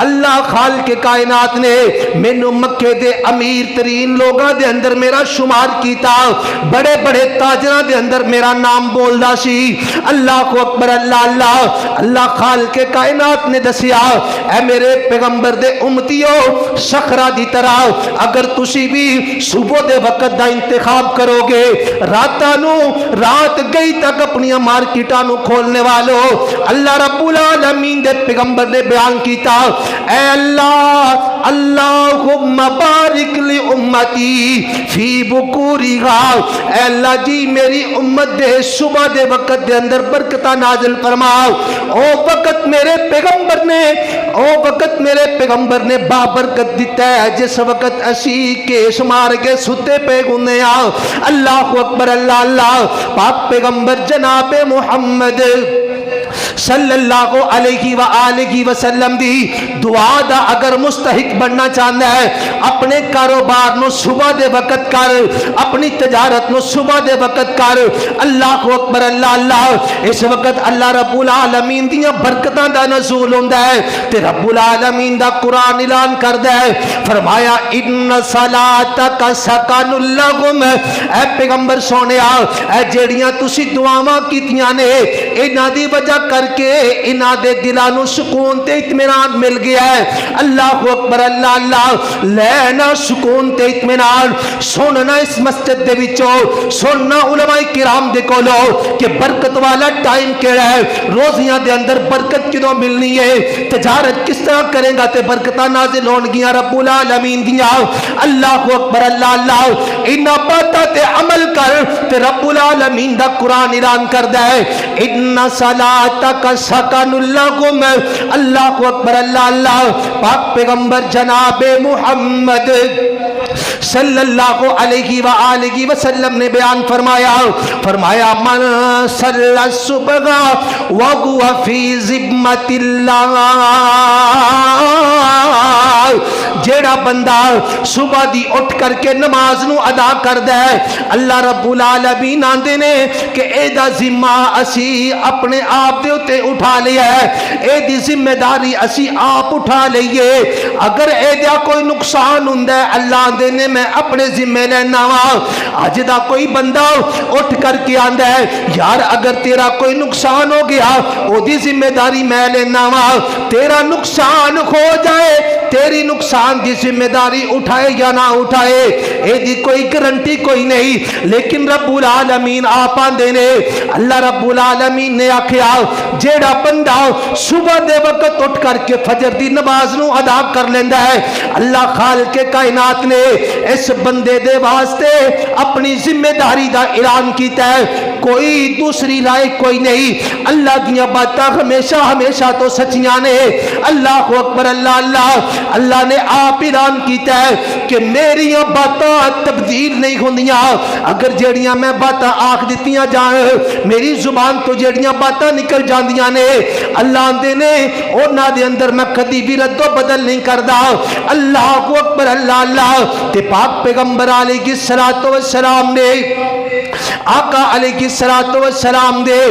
اللہ خالق کائنات نے مینوں مکے دے امیر ترین لوگاں دے اندر میرا شمار کیتا بڑے بڑے تاجراں دے اندر میرا نام بولدا سی اللہ کو اکبر اللہ اللہ اللہ خالق کائنات نے دسیا اے میرے پیغمبر دے امتیو سخرہ دی طرح اگر تسی بھی صبح دے وقت دا انتخاب کرو گے رات گئی تک اپنی مارکیٹاں نو کھولنے والو اللہ رب العالمین دے پیغمبر نے بیان کیتا اے اللہ اللہم بارک لی امتی فی بکورہا، اے اللہ جی میری امت دے صبح دے وقت دے اندر برکتہ نازل فرماؤ۔ او وقت میرے پیغمبر نے بابرکت دیتا ہے جس وقت اسی کیس مار کے ستے پہ گنے آؤ۔ اللہ اکبر اللہ اللہ۔ پاک پیغمبر جناب محمد صلی اللہ علیہ وآلہ وسلم دی دعا دا اگر مستحق بننا چاہتا ہے، اپنے کاروبار نو صبح دے وقت کر، اپنی تجارت نو صبح دے وقت کر۔ اللہ اکبر اللہ اللہ۔ اس وقت اللہ رب العالمین دیاں برکتاں دا نزول ہوندا ہے تے رب العالمین دا قرآن اعلان کردا ہے، فرمایا ان صلاتک سکن لہم، اے پیغمبر سونیا اے جیڑیاں تسی دعاواں کیتیاں نے انہاں دی وجہ کر کے انہاں دے دلاں نو سکون تے اطمینان مل گیا ہے۔ اللہ اکبر اللہ اللہ۔ لینا سکون تے اطمینان، سننا اس مسجد دے وچوں، سننا علماء کرام دے کولو کہ برکت والا ٹائم کیڑا ہے، روزیاں دے اندر برکت کدوں ملنی ہے، تجارت کس طرح کرے گا تے برکتاں نازل ہون گیاں رب العالمین دیاں۔ اللہ اکبر اللہ اللہ۔ انہاں باتاں تے عمل کر تے رب العالمین دا قرآن اعلان کردا ہے ان صلاتک سکن لہم۔ اللہ اکبر اللہ اللہ۔ پاک پیغمبر جناب محمد صلی اللہ علیہ وآلہ وسلم نے بیان فرمایا من صلی الصبح وهو فی ذمۃ اللہ، جیڑا بندہ صبح دی اٹھ کر کے نماز نو ادا کردا ہے، اللہ رب العالمین آندے نے کہ اے دا ذمہ اسی اپنے آپ دے اتے اٹھا لیا ہے، اے دی ذمہ داری اسی آپ اٹھا لئیے۔ اگر اے دیا کوئی نقصان ہوندا ہے اللہ آندے نے میں اپنے ذمہ لینا وا۔ اج دا کوئی بندہ اٹھ کر کے آندا ہے یار اگر تیرا کوئی نقصان ہو گیا او دی ذمہ داری میں لینا وا، تیرا نقصان ہو جائے تیری نقصان دی ذمہ داری اٹھائے یا نہ اٹھائے اے دی کوئی گارنٹی کوئی نہیں، لیکن رب العالمین آپ آندے نے، اللہ رب العالمین نے آکھیا جیڑا بندہ صبح دے وقت اٹھ کر کے فجر دی نماز نو ادا کر لیندا ہے، اللہ خالق کائنات نے اس بندے دے واسطے اپنی ذمہ داری دا اعلان کیتا ہے، کوئی دوسری رائے کوئی نہیں۔ اللہ دیاں باتاں ہمیشہ ہمیشہ تو سچیاں نے۔ اللہ اکبر اللہ اللہ۔ اللہ نے آپ اعلان کیتا ہے کہ میری باتاں تبدیل نہیں ہوندیاں، اگر جیڑیاں میں باتاں آکھ دتیاں جان میری زبان تو جیڑیاں باتاں نکل جاندیاں نے اللہ آندے نے انہاں دے اندر میں کدی بھی رد و بدل نہیں کردا۔ اللہ اکبر اللہ اللہ۔ تے پاک پیغمبر علیہ السلام نے آقا علیہ السلام دے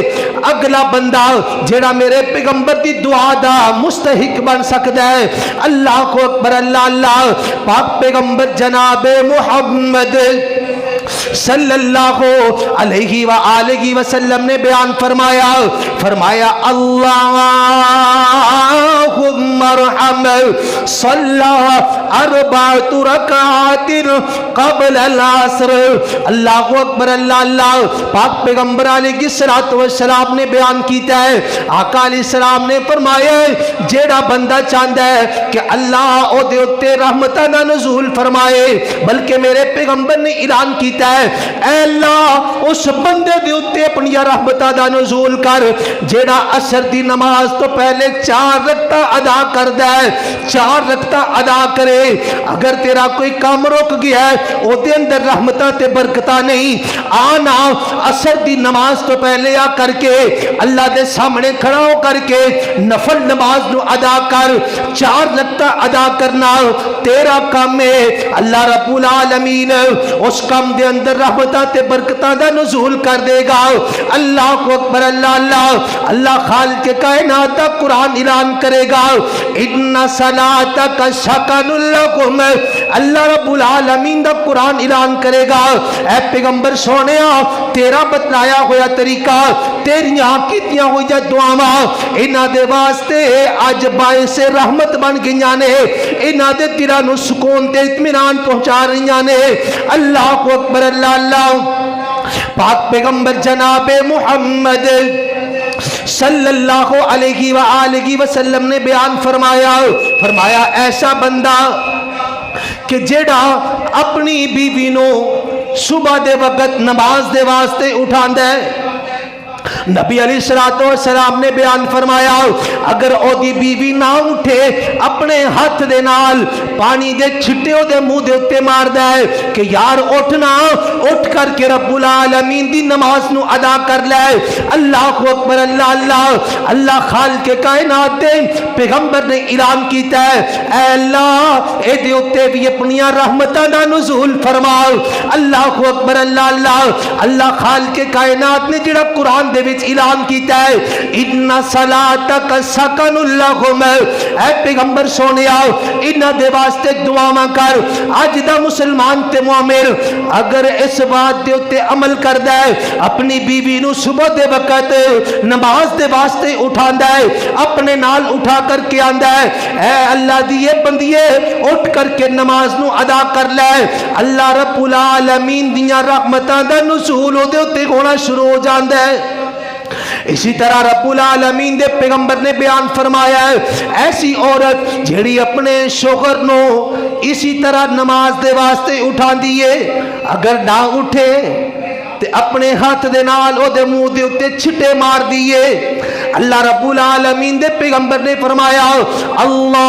اگلا بندہ جیڑا میرے پیغمبر دی دعا دا مستحق بن سکتا ہے، اللہ اکبر اللہ اللہ۔ پاک پیغمبر جناب محمد صلی اللہ علیہ وآلہ وسلم نے بیان فرمایا اللہم ارحم صلی 4 رکعات قبل العصر۔ اللہ اکبر اللہ اللہ۔ پاک پیغمبر علیہ السلام نے بیان کیتا ہے، آقا علیہ السلام نے فرمایا جیڑا بندہ چاہتا ہے کہ اللہ او دے اتے رحمتہ نہ نزول فرمائے، بلکہ میرے پیغمبر نے اعلان کیتا ہے اے اللہ اس بندے دے اتے اپنی رحمتہ دا نزول کر جیڑا عصر دی نماز تو پہلے 4 رکعتاں ادا کردا ہے، 4 رکعتاں ادا کرے۔ اگر تیرا کوئی کام رک گیا ہے او دے اندر رحمتہ تے برکتہ نہیں، آنا عصر دی نماز تو پہلے آ کر کے اللہ دے سامنے کھڑا ہو کر کے نفل نماز نو ادا کر، 4 رکعتاں ادا کرنا تیرا کام ہے۔ اللہ رب العالمین اس کام دے اندر رحمتہ تے برکتہ دا نزول کر دے گا۔ اللہ اکبر اللہ اللہ۔ اللہ خالق کائنات دا قرآن اعلان کرے گا ان صلاتک سکن لکم۔ اللہ رب العالمین دا قرآن اعلان کرے گا اے پیغمبر سونیا تیرا بتلایا ہویا طریقہ، تیریاں کیتیاں ہوئی دعاواں انہاں دے واسطے اج باعث رحمت بن گئیاں نے، انہاں دے دلاں نو سکون تے اطمینان پہنچا رہیاں نے۔ اللہ اکبر اللہ اللہ۔ پاک پیغمبر جناب محمد صلی اللہ علیہ وآلہ وسلم نے بیان فرمایا فرمایا ایسا بندہ کہ جیڑا اپنی بیوی نو صبح دے وقت نماز دے واسطے اٹھاندا ہے. نبی علیہ السلام نے بیان فرمایا اگر او دی بیوی نہ اٹھے اپنے ہاتھ دے نال پانی دے چھٹے او دے منہ دے اتے مار دے کہ یار اٹھنا, اٹھ کر کے رب العالمین دی نماز نو ادا کر لے. اللہ اکبر, اللہ اللہ اللہ خالق کائنات دے پیغمبر نے اعلان کیتا ہے اے اللہ اے دے اتے بھی اپنیاں رحمتاں دا نزول فرماؤ. اللہ اکبر, اللہ اللہ اللہ خالق کائنات نے جڑا قرآن دے وچ اعلان کیتا ہے ان صلاتک سکن لہم, اے پیغمبر سونیا انہاں دے واسطے دعاواں کر. اج دا مسلمان تے مومن اگر اس بات دے اوتے عمل کردا ہے اپنی بیوی نو صبح دے وقت نماز دے واسطے اٹھاندا ہے, اپنے نال اٹھا کر کے آندا ہے اے اللہ دیے بندیے اٹھ کر کے نماز نو ادا کر لے, اللہ رب العالمین دیاں رحمتاں دا نزول او دے اوتے ہونا شروع ہو جاندا ہے. اسی طرح رب العالمین دے پیغمبر نے بیان فرمایا ہے ایسی عورت جیڑی اپنے شوہر نو اسی طرح نماز دے واسطے اٹھان دیئے اگر نہ اٹھے تے اپنے ہاتھ دے نال او دے منہ دے اتے چھٹے مار دیئے. اللہ رب العالمین دے پیغمبر نے فرمایا اللہم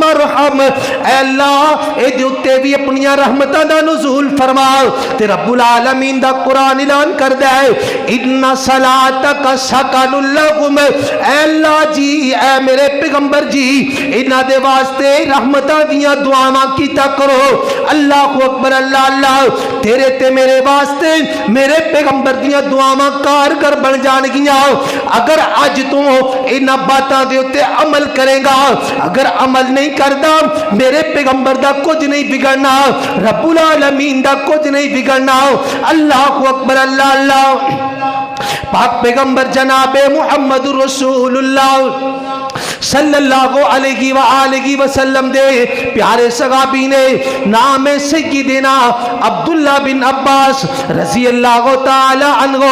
ارحم, اے اللہ اے دے اتے بھی اپنیاں رحمتاں دا نزول فرماؤ. تے رب العالمین دا قرآن اعلان کر دے ان صلاتک سکن لہم, اے اللہ جی اے میرے پیغمبر جی انہاں دے واسطے رحمتاں دیاں دعاواں کیتا کرو. اللہ اکبر, اللہ اللہ تیرے تے میرے واسطے میرے پیغمبر دیاں دعاواں کارگر بن جان گیاں اگر آج تو انہاں باتاں دے اوتے عمل کرے گا. اگر عمل نہیں کردا میرے پیغمبر دا کچھ نہیں بگڑنا, رب العالمین دا کچھ نہیں بگڑنا. اللہ اکبر, اللہ اللہ پاک پیغمبر جناب محمد رسول اللہ صلی اللہ علیہ وآلہ وسلم دے پیارے صحابی نے نام سیدنا عبداللہ بن عباس رضی اللہ تعالی عنہ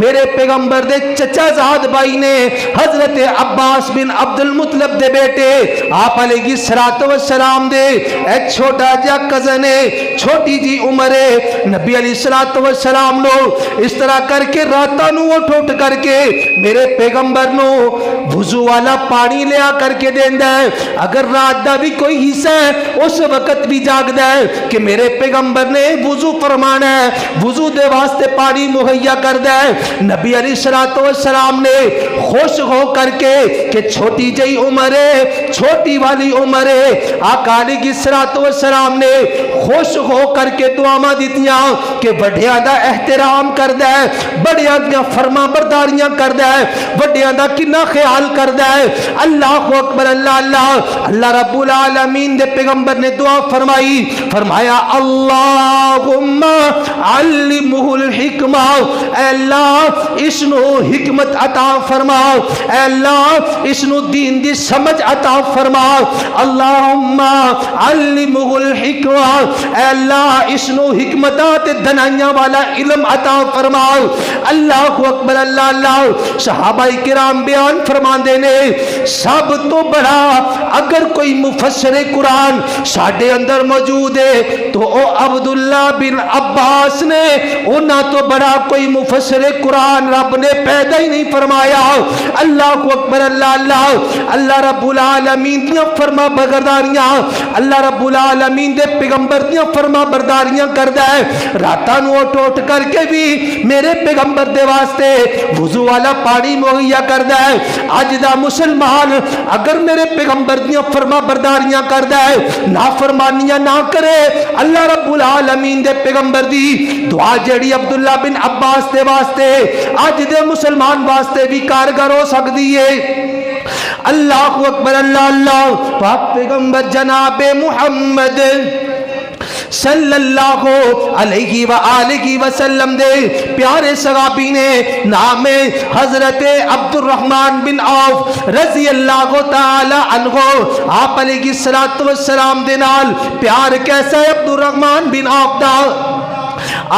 میرے پیغمبر دے چچا زاد بھائی نے حضرت عباس بن عبد المطلب دے بیٹے آپ علیہ السلام دے ایک چھوٹا جا کزن ہے, چھوٹی جی عمر ہے. نبی علیہ السلام نو اس طرح کر کے راتاں نو اٹھ اٹھ کر کے میرے پیغمبر نو وضو والا پانی لیا کر کے دیندا ہے. اگر رات دا بھی کوئی حصہ ہے اس وقت بھی جاگدا ہے کہ میرے پیغمبر نے وضو فرمانا ہے, وضو دے واسطے پانی مہیا کردا ہے. نبی علیہ السلام نے خوش ہو کر کے کہ چھوٹی جئی عمر ہے, چھوٹی والی عمر ہے, آقا علیہ السلام نے خوش ہو کر کے دعاواں دتیاں کہ وڈیاں دا احترام کردا ہے, بڑیاں دیاں فرما برداریاں کردا ہے, وڈیاں دا کنا خیال کردا ہے. اللہ اکبر, اللہ اللہ اللہ رب العالمین دے پیغمبر نے دعا فرمائی, فرمایا اللہم علمہ الحکمہ, اے اللہ اس نو حکمت عطا فرما, اے اللہ اس نو دین دی سمجھ عطا فرما. اللہم علمہ الحکمہ, اے اللہ اس نو حکمتات دنائیاں والا علم عطا فرما. اللہ اکبر, اللہ اللہ صحابہ کرام بیان فرماندے نے سب تو بڑا اگر کوئی مفسر قرآن ساڈے اندر موجود ہے تو او عبداللہ بن عباس نے, اونا تو بڑا کوئی مفسر قرآن رب نے پیدا ہی نہیں فرمایا. اللہ اکبر, اللہ اللہ اللہ رب العالمین دیاں فرما برداریاں, اللہ رب العالمین دے پیغمبر دیاں فرما برداریاں کردا ہے. راتاں نو اٹھ اٹھ کر کے بھی میرے پیغمبر دے واسطے وضو والا پانی مہیا کردا ہے. اج دا مسلمان اگر میرے پیغمبر دیاں فرما برداریاں کردا ہے, نافرمانیاں نہ کرے, اللہ رب العالمین دے پیغمبر دی دعا جڑی عبداللہ بن عباس دے واسطے اج دے مسلمان واسطے بھی کارگر ہو سکدی ہے. اللہ اکبر, اللہ اللہ پاک پیغمبر جناب محمد صلی اللہ علیہ وآلہ وسلم دے پیارے صحابی نے نام حضرت عبد الرحمن بن عوف رضی اللہ تعالی عنہ, آپ علیہ السلام دے نال پیار کیسا ہے عبد الرحمن بن عوف دا.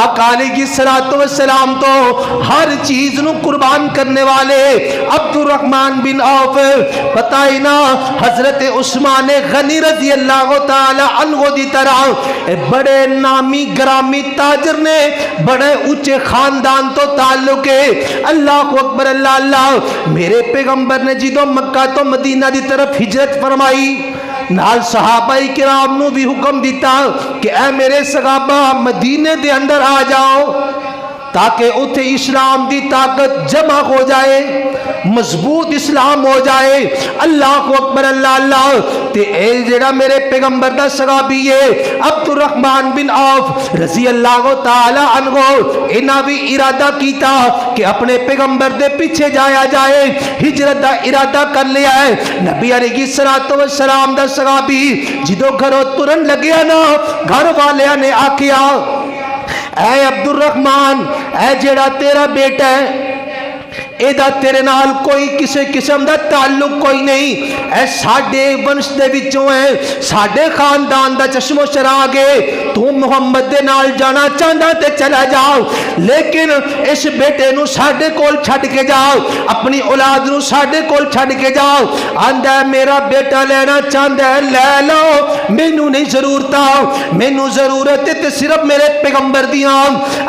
آقا علیہ السلام تو ہر چیز نو قربان کرنے والے عبد الرحمن بن عوف بتائی نا حضرت عثمان غنی رضی اللہ تعالی عنہ دی طرح بڑے نامی گرامی تاجر نے بڑے اونچے خاندان تو تعلق ہے. اللہ اکبر اللہ اللہ. میرے پیغمبر نے جدو مکہ تو مدینہ دی طرف ہجرت فرمائی نال صحابہ کرام نو بھی حکم دیتا کہ اے میرے صحابہ مدینے دے اندر آ جاؤ تاکہ اتھے اسلام دی طاقت جمع ہو جائے, مضبوط اسلام ہو جائے. اللہ اکبر اللہ اللہ. تے اے جڑا میرے پیغمبر دا صحابی ہے عبد الرحمن بن عوف رضی اللہ تعالی عنہ, انہاں بھی ارادہ کیتا کہ اپنے پیغمبر دے پیچھے جایا جائے, ہجرت دا ارادہ کر لیا ہے. نبی علیہ السلام دا صحابی جدو گھروں ترن لگیا نا, گھر والیاں نے آکھیا اے عبد الرحمن اے جڑا تیرا بیٹا ہے ایدہ تیرے نال کوئی کسے قسم دا تعلق کوئی نہیں, اے ساڑھے ونش دے وچوں ہے, ساڑھے خاندان دا چشم و چراغے, تو محمد دے نال جانا چاہتا تے چلا جاؤ, لیکن اس بیٹے نو ساڑھے کول چھڑ کے جاؤ, اپنی اولاد نو ساڑھے کول چھڑ کے جاؤ. آندہ ہے میرا بیٹا لینا چاہتا ہے لے لو, مینو نہیں ضرورتا, مینو ضرورت ہے تے صرف میرے پیغمبر دیاں.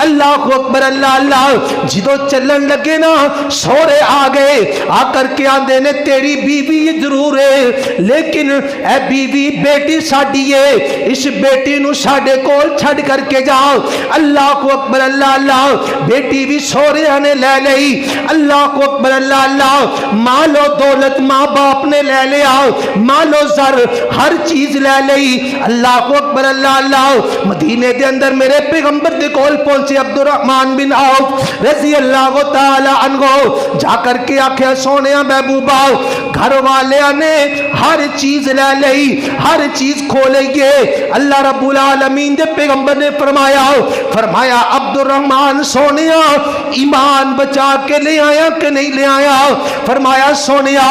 اللہ اکبر اللہ اللہ. جدو چلن لگے نا سورے آگئے, آ کر کے آندے نے تیری بیوی ضرور ہے لیکن اے بیوی بیٹی ساڑی ہے, اس بیٹی نو ساڑے کول چھڑ کر کے جاؤ. اللہ اکبر اللہ اللہ. بیٹی بھی سورے آنے لے لئی. اللہ اکبر اللہ اللہ. مال و دولت ماں باپ نے لے لیا, مال و زر ہر چیز لے لئی. اللہ اکبر اللہ اللہ. مدینے دے اندر میرے پیغمبر دے کول پہنچے عبد الرحمن بن عوف رضی اللہ تعالی عنہ, جا کر کے آکھیا سونیا محبوبا گھر والے نے ہر چیز لے لئی, ہر چیز کھولے گے. اللہ رب العالمین دے پیغمبر نے فرمایا عبد الرحمن سونیا ایمان بچا کے لے آیا کہ نہیں لے آیا؟ فرمایا سونیا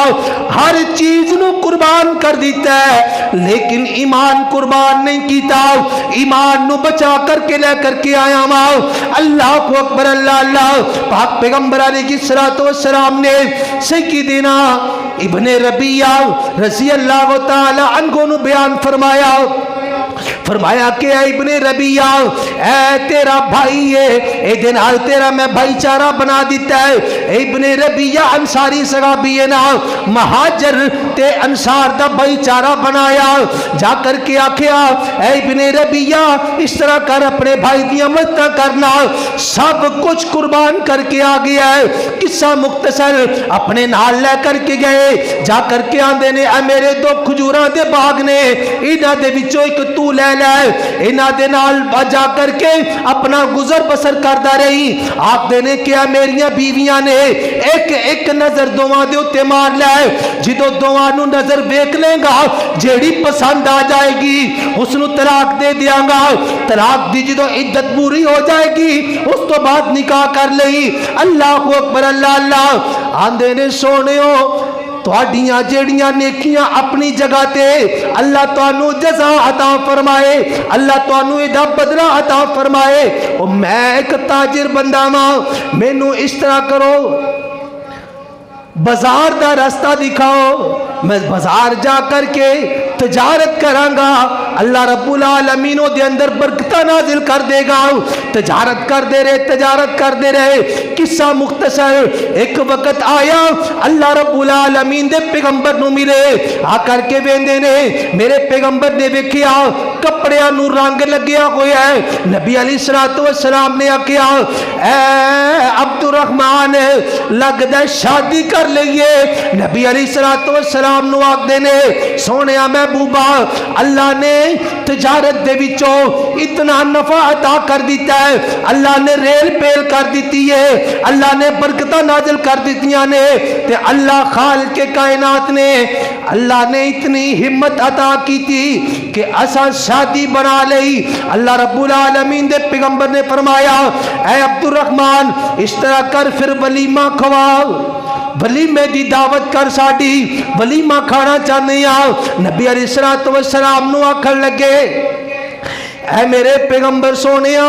ہر چیز نو قربان کر دیتا ہے لیکن ایمان قربان نہیں کیتا, ایمان نو بچا کر کے لے کر کے آیا ماں. اللہ کو اکبر اللہ اللہ. پاک پیغمبر علیہ السلام نے سیدنا ابن ربیعہ رضی اللہ تعالی عنہ نو بیان فرمایا کہ اے ابن ربیعہ اے تیرا بھائی ہے, اے دنال تیرا میں بھائی چارہ بنا دیتا ہے. ابن ربیعہ انصاری صحابی ہے نا, مہاجر تے انصار دا بھائی چارہ بنایا. جا کر کے آکھیا اے ابن ربیعہ اس طرح کر, اپنے بھائی دیا مت کرنا, سب کچھ قربان کر کے آ گیا ہے. قصہ مختصر اپنے نال لے کر کے گئے. جا کر کے آندے نے اے میرے دو کھجوراں دے باغ نے, انہاں دے وچوں ایک تو لے لے, انہاں دے نال جا کر کے اپنا گزر بسر کردا رہی. آپ دینے کیا میریاں بیویاں نے ایک ایک نظر دوواں دے اتے مار لے, جدو دوواں نو نظر ویکھ لے گا جیڑی پسند آ جائے گی اس نو طلاق دے دیاں گا. طلاق دی جدو عدت پوری ہو جائے گی اس تو بعد نکاح کر لئی. اللہ اکبر اللہ اللہ. آندے نے سونےو تواڈیاں جیڑیاں نیکیاں اپنی جگہ تے اللہ تانوں جزا عطا فرمائے, اللہ تانوں ایدا بدلہ عطا فرمائے. او میں ایک تاجر بندہ ماں, مینوں اس طرح کرو بازار دا راستہ دکھاؤ, میں بازار جا کر کے تجارت کرانگا, اللہ رب العالمین دے اندر برکتہ نازل کر دے گا. تجارت کر دے رہے. قصہ مختصر, ایک وقت آیا اللہ رب العالمین دے پیغمبر نو ملے. آ کر کے ویندے نے میرے پیغمبر نے ویکھیا کپڑیاں نو رنگ لگیا ہویا ہے. نبی علیہ السلام نے آکھیا اے عبد الرحمن لگدا شادی کر لئیے. نبی علیہ السلام نو آکھ دے نے سونیا محبوبہ اللہ نے تجارت دے وچوں اتنا نفع عطا کر دیتا ہے, اللہ نے ریل پیل کر دیتی ہے, اللہ نے برکتہ نازل کر دیتیاں نے, تے اللہ خالق کے کائنات نے اللہ نے اتنی ہمت عطا کی تھی کہ اسا شادی بنا لئی. اللہ رب العالمین دے پیغمبر نے فرمایا اے عبد الرحمن اس طرح کر پھر ولیمہ کھواؤ, ولیمے دی دعوت کر, ساڈی ولیمہ کھانا چاہنے آؤ. نبی علیہ السلام نو آکھن لگے اے میرے پیغمبر سونیا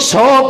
100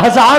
1000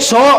100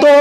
2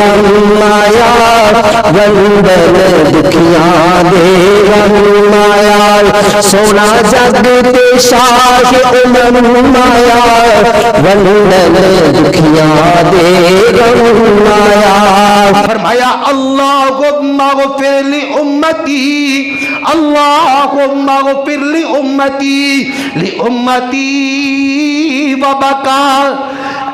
غم آیا وندن دکھیاں دے غم آیا سونا جگ تے شاہ امم آیا وندن دکھیاں دے غم آیا فرمایا اللہم اغفر لی امتی اللہم اغفر لی امتی وبکا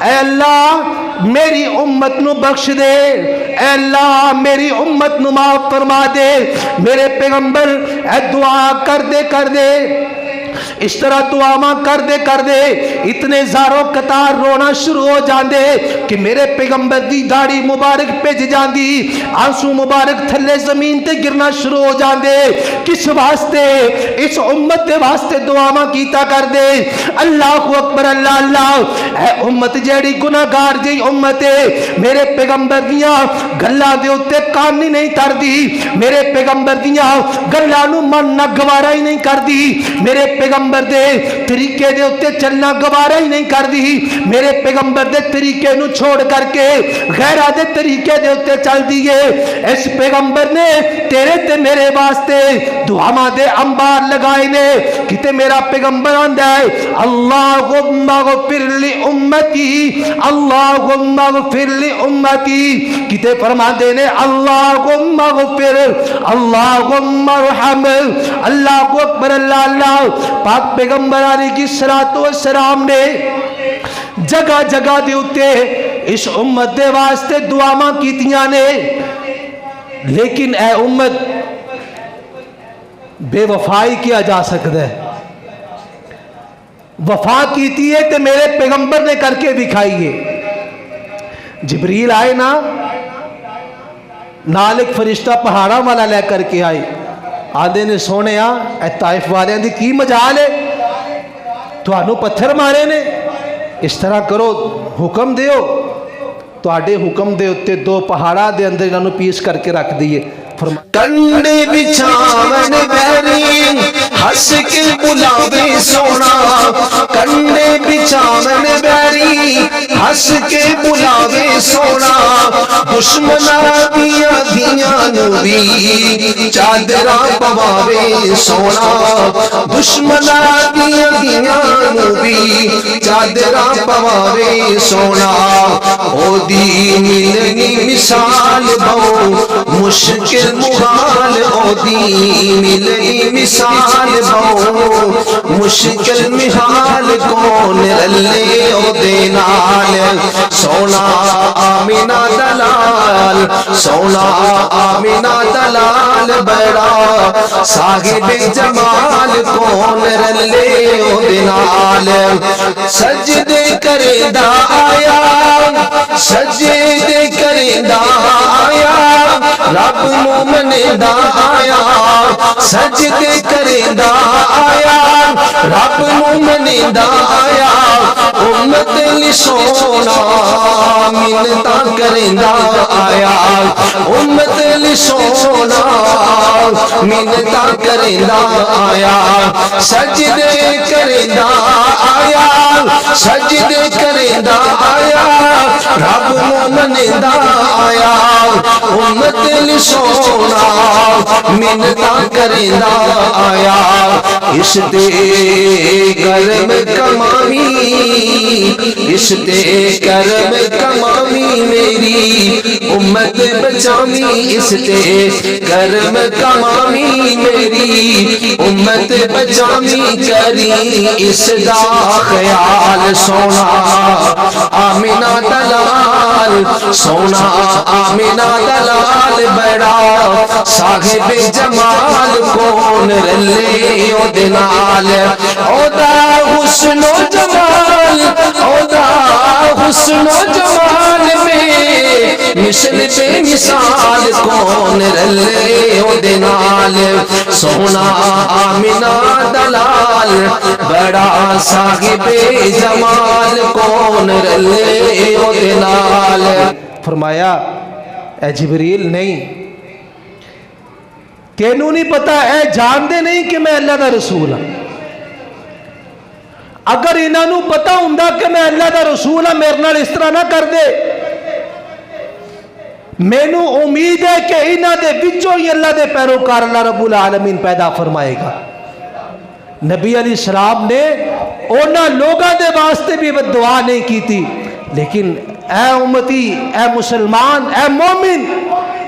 اے اللہ میری امت نو بخش دے اے اللہ میری امت نو معاف فرما دے میرے پیغمبر اے دعا کر دے اس طرح دعا کر دے اتنے زاروں قطار رونا شروع ہو جاندے کہ میرے پیغمبر دی داڑھی مبارک پج جاندی آنسو مبارک تھلے زمین تے گرنا شروع ہو جاندے کس واسطے اس امت دے واسطے دعا کیتا کر دے اللہ اکبر اللہ اللہ اے امت جیڑی گناہگار جی امت ہے میرے پیغمبر دیاں گلاں دے اوتے کان نہیں تردی میرے پیغمبر دیاں گلاں نو من نہ گوارا ہی نہیں کردی میرے پیغمبر دے طریقے دے اتے چلنا گوارا ہی نہیں کر دی میرے پیغمبر دے طریقے نو چھوڑ کر کے غیرہ دے طریقے دے اتے چل دیئے اس پیغمبر نے تیرے تے میرے واسطے دعا دے انبار لگائے نے کتے میرا پیغمبر آندہ ہے اللہم اغفر لی امتی اللہم اغفر لی امتی کتے فرما دے نے اللہم اغفر اللہم ارحم اللہ اکبر اللہ اللہ پاک پیغمبر علیہ کی صلاۃ و سلام نے جگہ جگہ دے اتے اس امت دے واسطے دعاواں کیتیاں نے لیکن اے امت بے وفائی کیا جا سکتا ہے وفا کیتی ہے تے میرے پیغمبر نے کر کے دکھائیے جبریل آئے نا نال ایک فرشتہ پہاڑا والا لے کر کے آئے آدھے نے سونے اے طائف والے دی کی مجال ہے تو آنو پتھر مارے نے اس طرح کرو حکم دیو تو آڈے حکم دے اتے دو پہاڑا دے اندر انہوں پیس کر کے رکھ دیئے کنڈے بچھاون بیری ہس کے بلاوے سونا کنڈے بچھاون بیری ہس کے بلاوے سونا دشمنا دیا دیا نبی چادرہ پواوے سونا دشمنا دیا دیا نبی چادرہ پواوے سونا او دی ملنی مثال بہو مشکل محال او دی ملنی مثال بہو مشکل محال کون رلے او دینال سونا آمینہ دلال سونا آمینہ دلال بڑا صاحب جمال کون رلے او دینال سجدے کرے دا آیا سجدے کرے دا آیا رب مومن دا آیا سجدے کرے دا آیا رب مومن دا آیا امت لی سونا منتا کرے دا آیا امت لی سونا منتا کرے دا آیا سجدے کرے دا آیا سجدے کرے دا آیا رب مومن دا آیا امت لی سونا منتا کرے دا آیا اس تے کرم کمامی اس تے کرم کمامی میری امت بچامی اس تے کرم کمامی میری امت بچامی کری اس دا خیال سونا آمینہ دلال سونا آمینہ دلال بڑا صاحب جمال کون رلے او دنال او دا حسن و جمال او دا حسن و جمال میں مثل بے مثال کون رلے او دنال سونا آمینہ دلال بڑا صاحب جمال کون رلے او دنال فرمایا اے جبریل نہیں کینوں نہیں پتا اے جان دے نہیں کہ میں اللہ دا رسول ہوں اگر انہوں پتا ہوں کہ میں اللہ دا رسول ہوں میرے نال اس طرح نہ کر دے مینوں امید ہے کہ انہاں دے وچوں ہی اللہ دے پیروکار اللہ رب العالمین پیدا فرمائے گا۔ نبی علیہ السلام نے انہاں لوگاں دے واسطے بھی دعا نہیں کی تھی، لیکن اے امتی، اے مسلمان، اے مومن،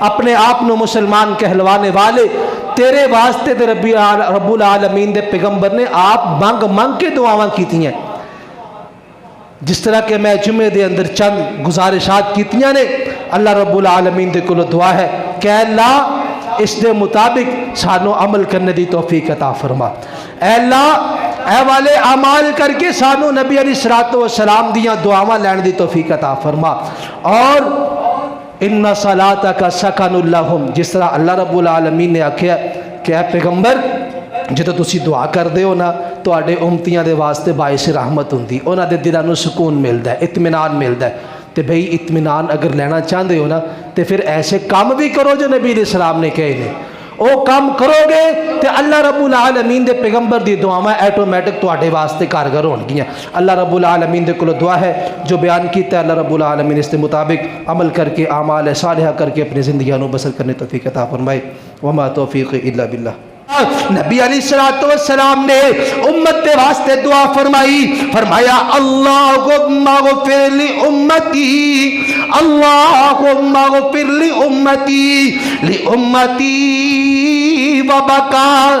اپنے آپ نو مسلمان کہلوانے والے، تیرے واسطے تے رب العالمین دے پیغمبر نے آپ منگ منگ کے دعاواں کیتی ہیں۔ جس طرح کہ میں جمعے دے اندر چند گزارشات کیتیاں نے، اللہ رب العالمین دے کولوں دعا ہے کہ اللہ اس دے مطابق سانو عمل کرنے دی توفیق عطا فرما۔ اے اللہ اے والے اعمال کر کے سانو نبی علیہ الصلوۃ والسلام دیاں دعاواں لین دی توفیق عطا فرما۔ اور ان صلاتک سکن لہم، جس طرح اللہ رب العالمین نے آکھیا کہ اے پیغمبر جدوں تسی دعا کردے ہو نا تواڈے امتیاں دے واسطے باعث رحمت ہوندی، انہاں دے دلاں نوں سکون ملدا ہے، اطمینان ملدا ہے۔ تے بھئی اطمینان اگر لینا چاہتے ہو نا تے پھر ایسے کام بھی کرو جو نبی علیہ السلام نے کہے نے، او کام کرو گے تے اللہ رب العالمین دے پیغمبر دی دعاواں ایٹومیٹک تواڈے واسطے کارگر ہون گیاں۔ اللہ رب العالمین دے کولوں دعا ہے جو بیان کیتا ہے اللہ رب العالمین اس کے مطابق عمل کر کے اعمال صالحہ کر کے اپنی زندگیاں نو بسر کرنے توفیق عطا فرمائے۔ وما توفیق الا باللہ۔ نبی علیہ السلام نے امت کے واسطے دعا فرمائی، فرمایا اللہم اغفر لی امتی، اللہم اغفر لی امتی وبکا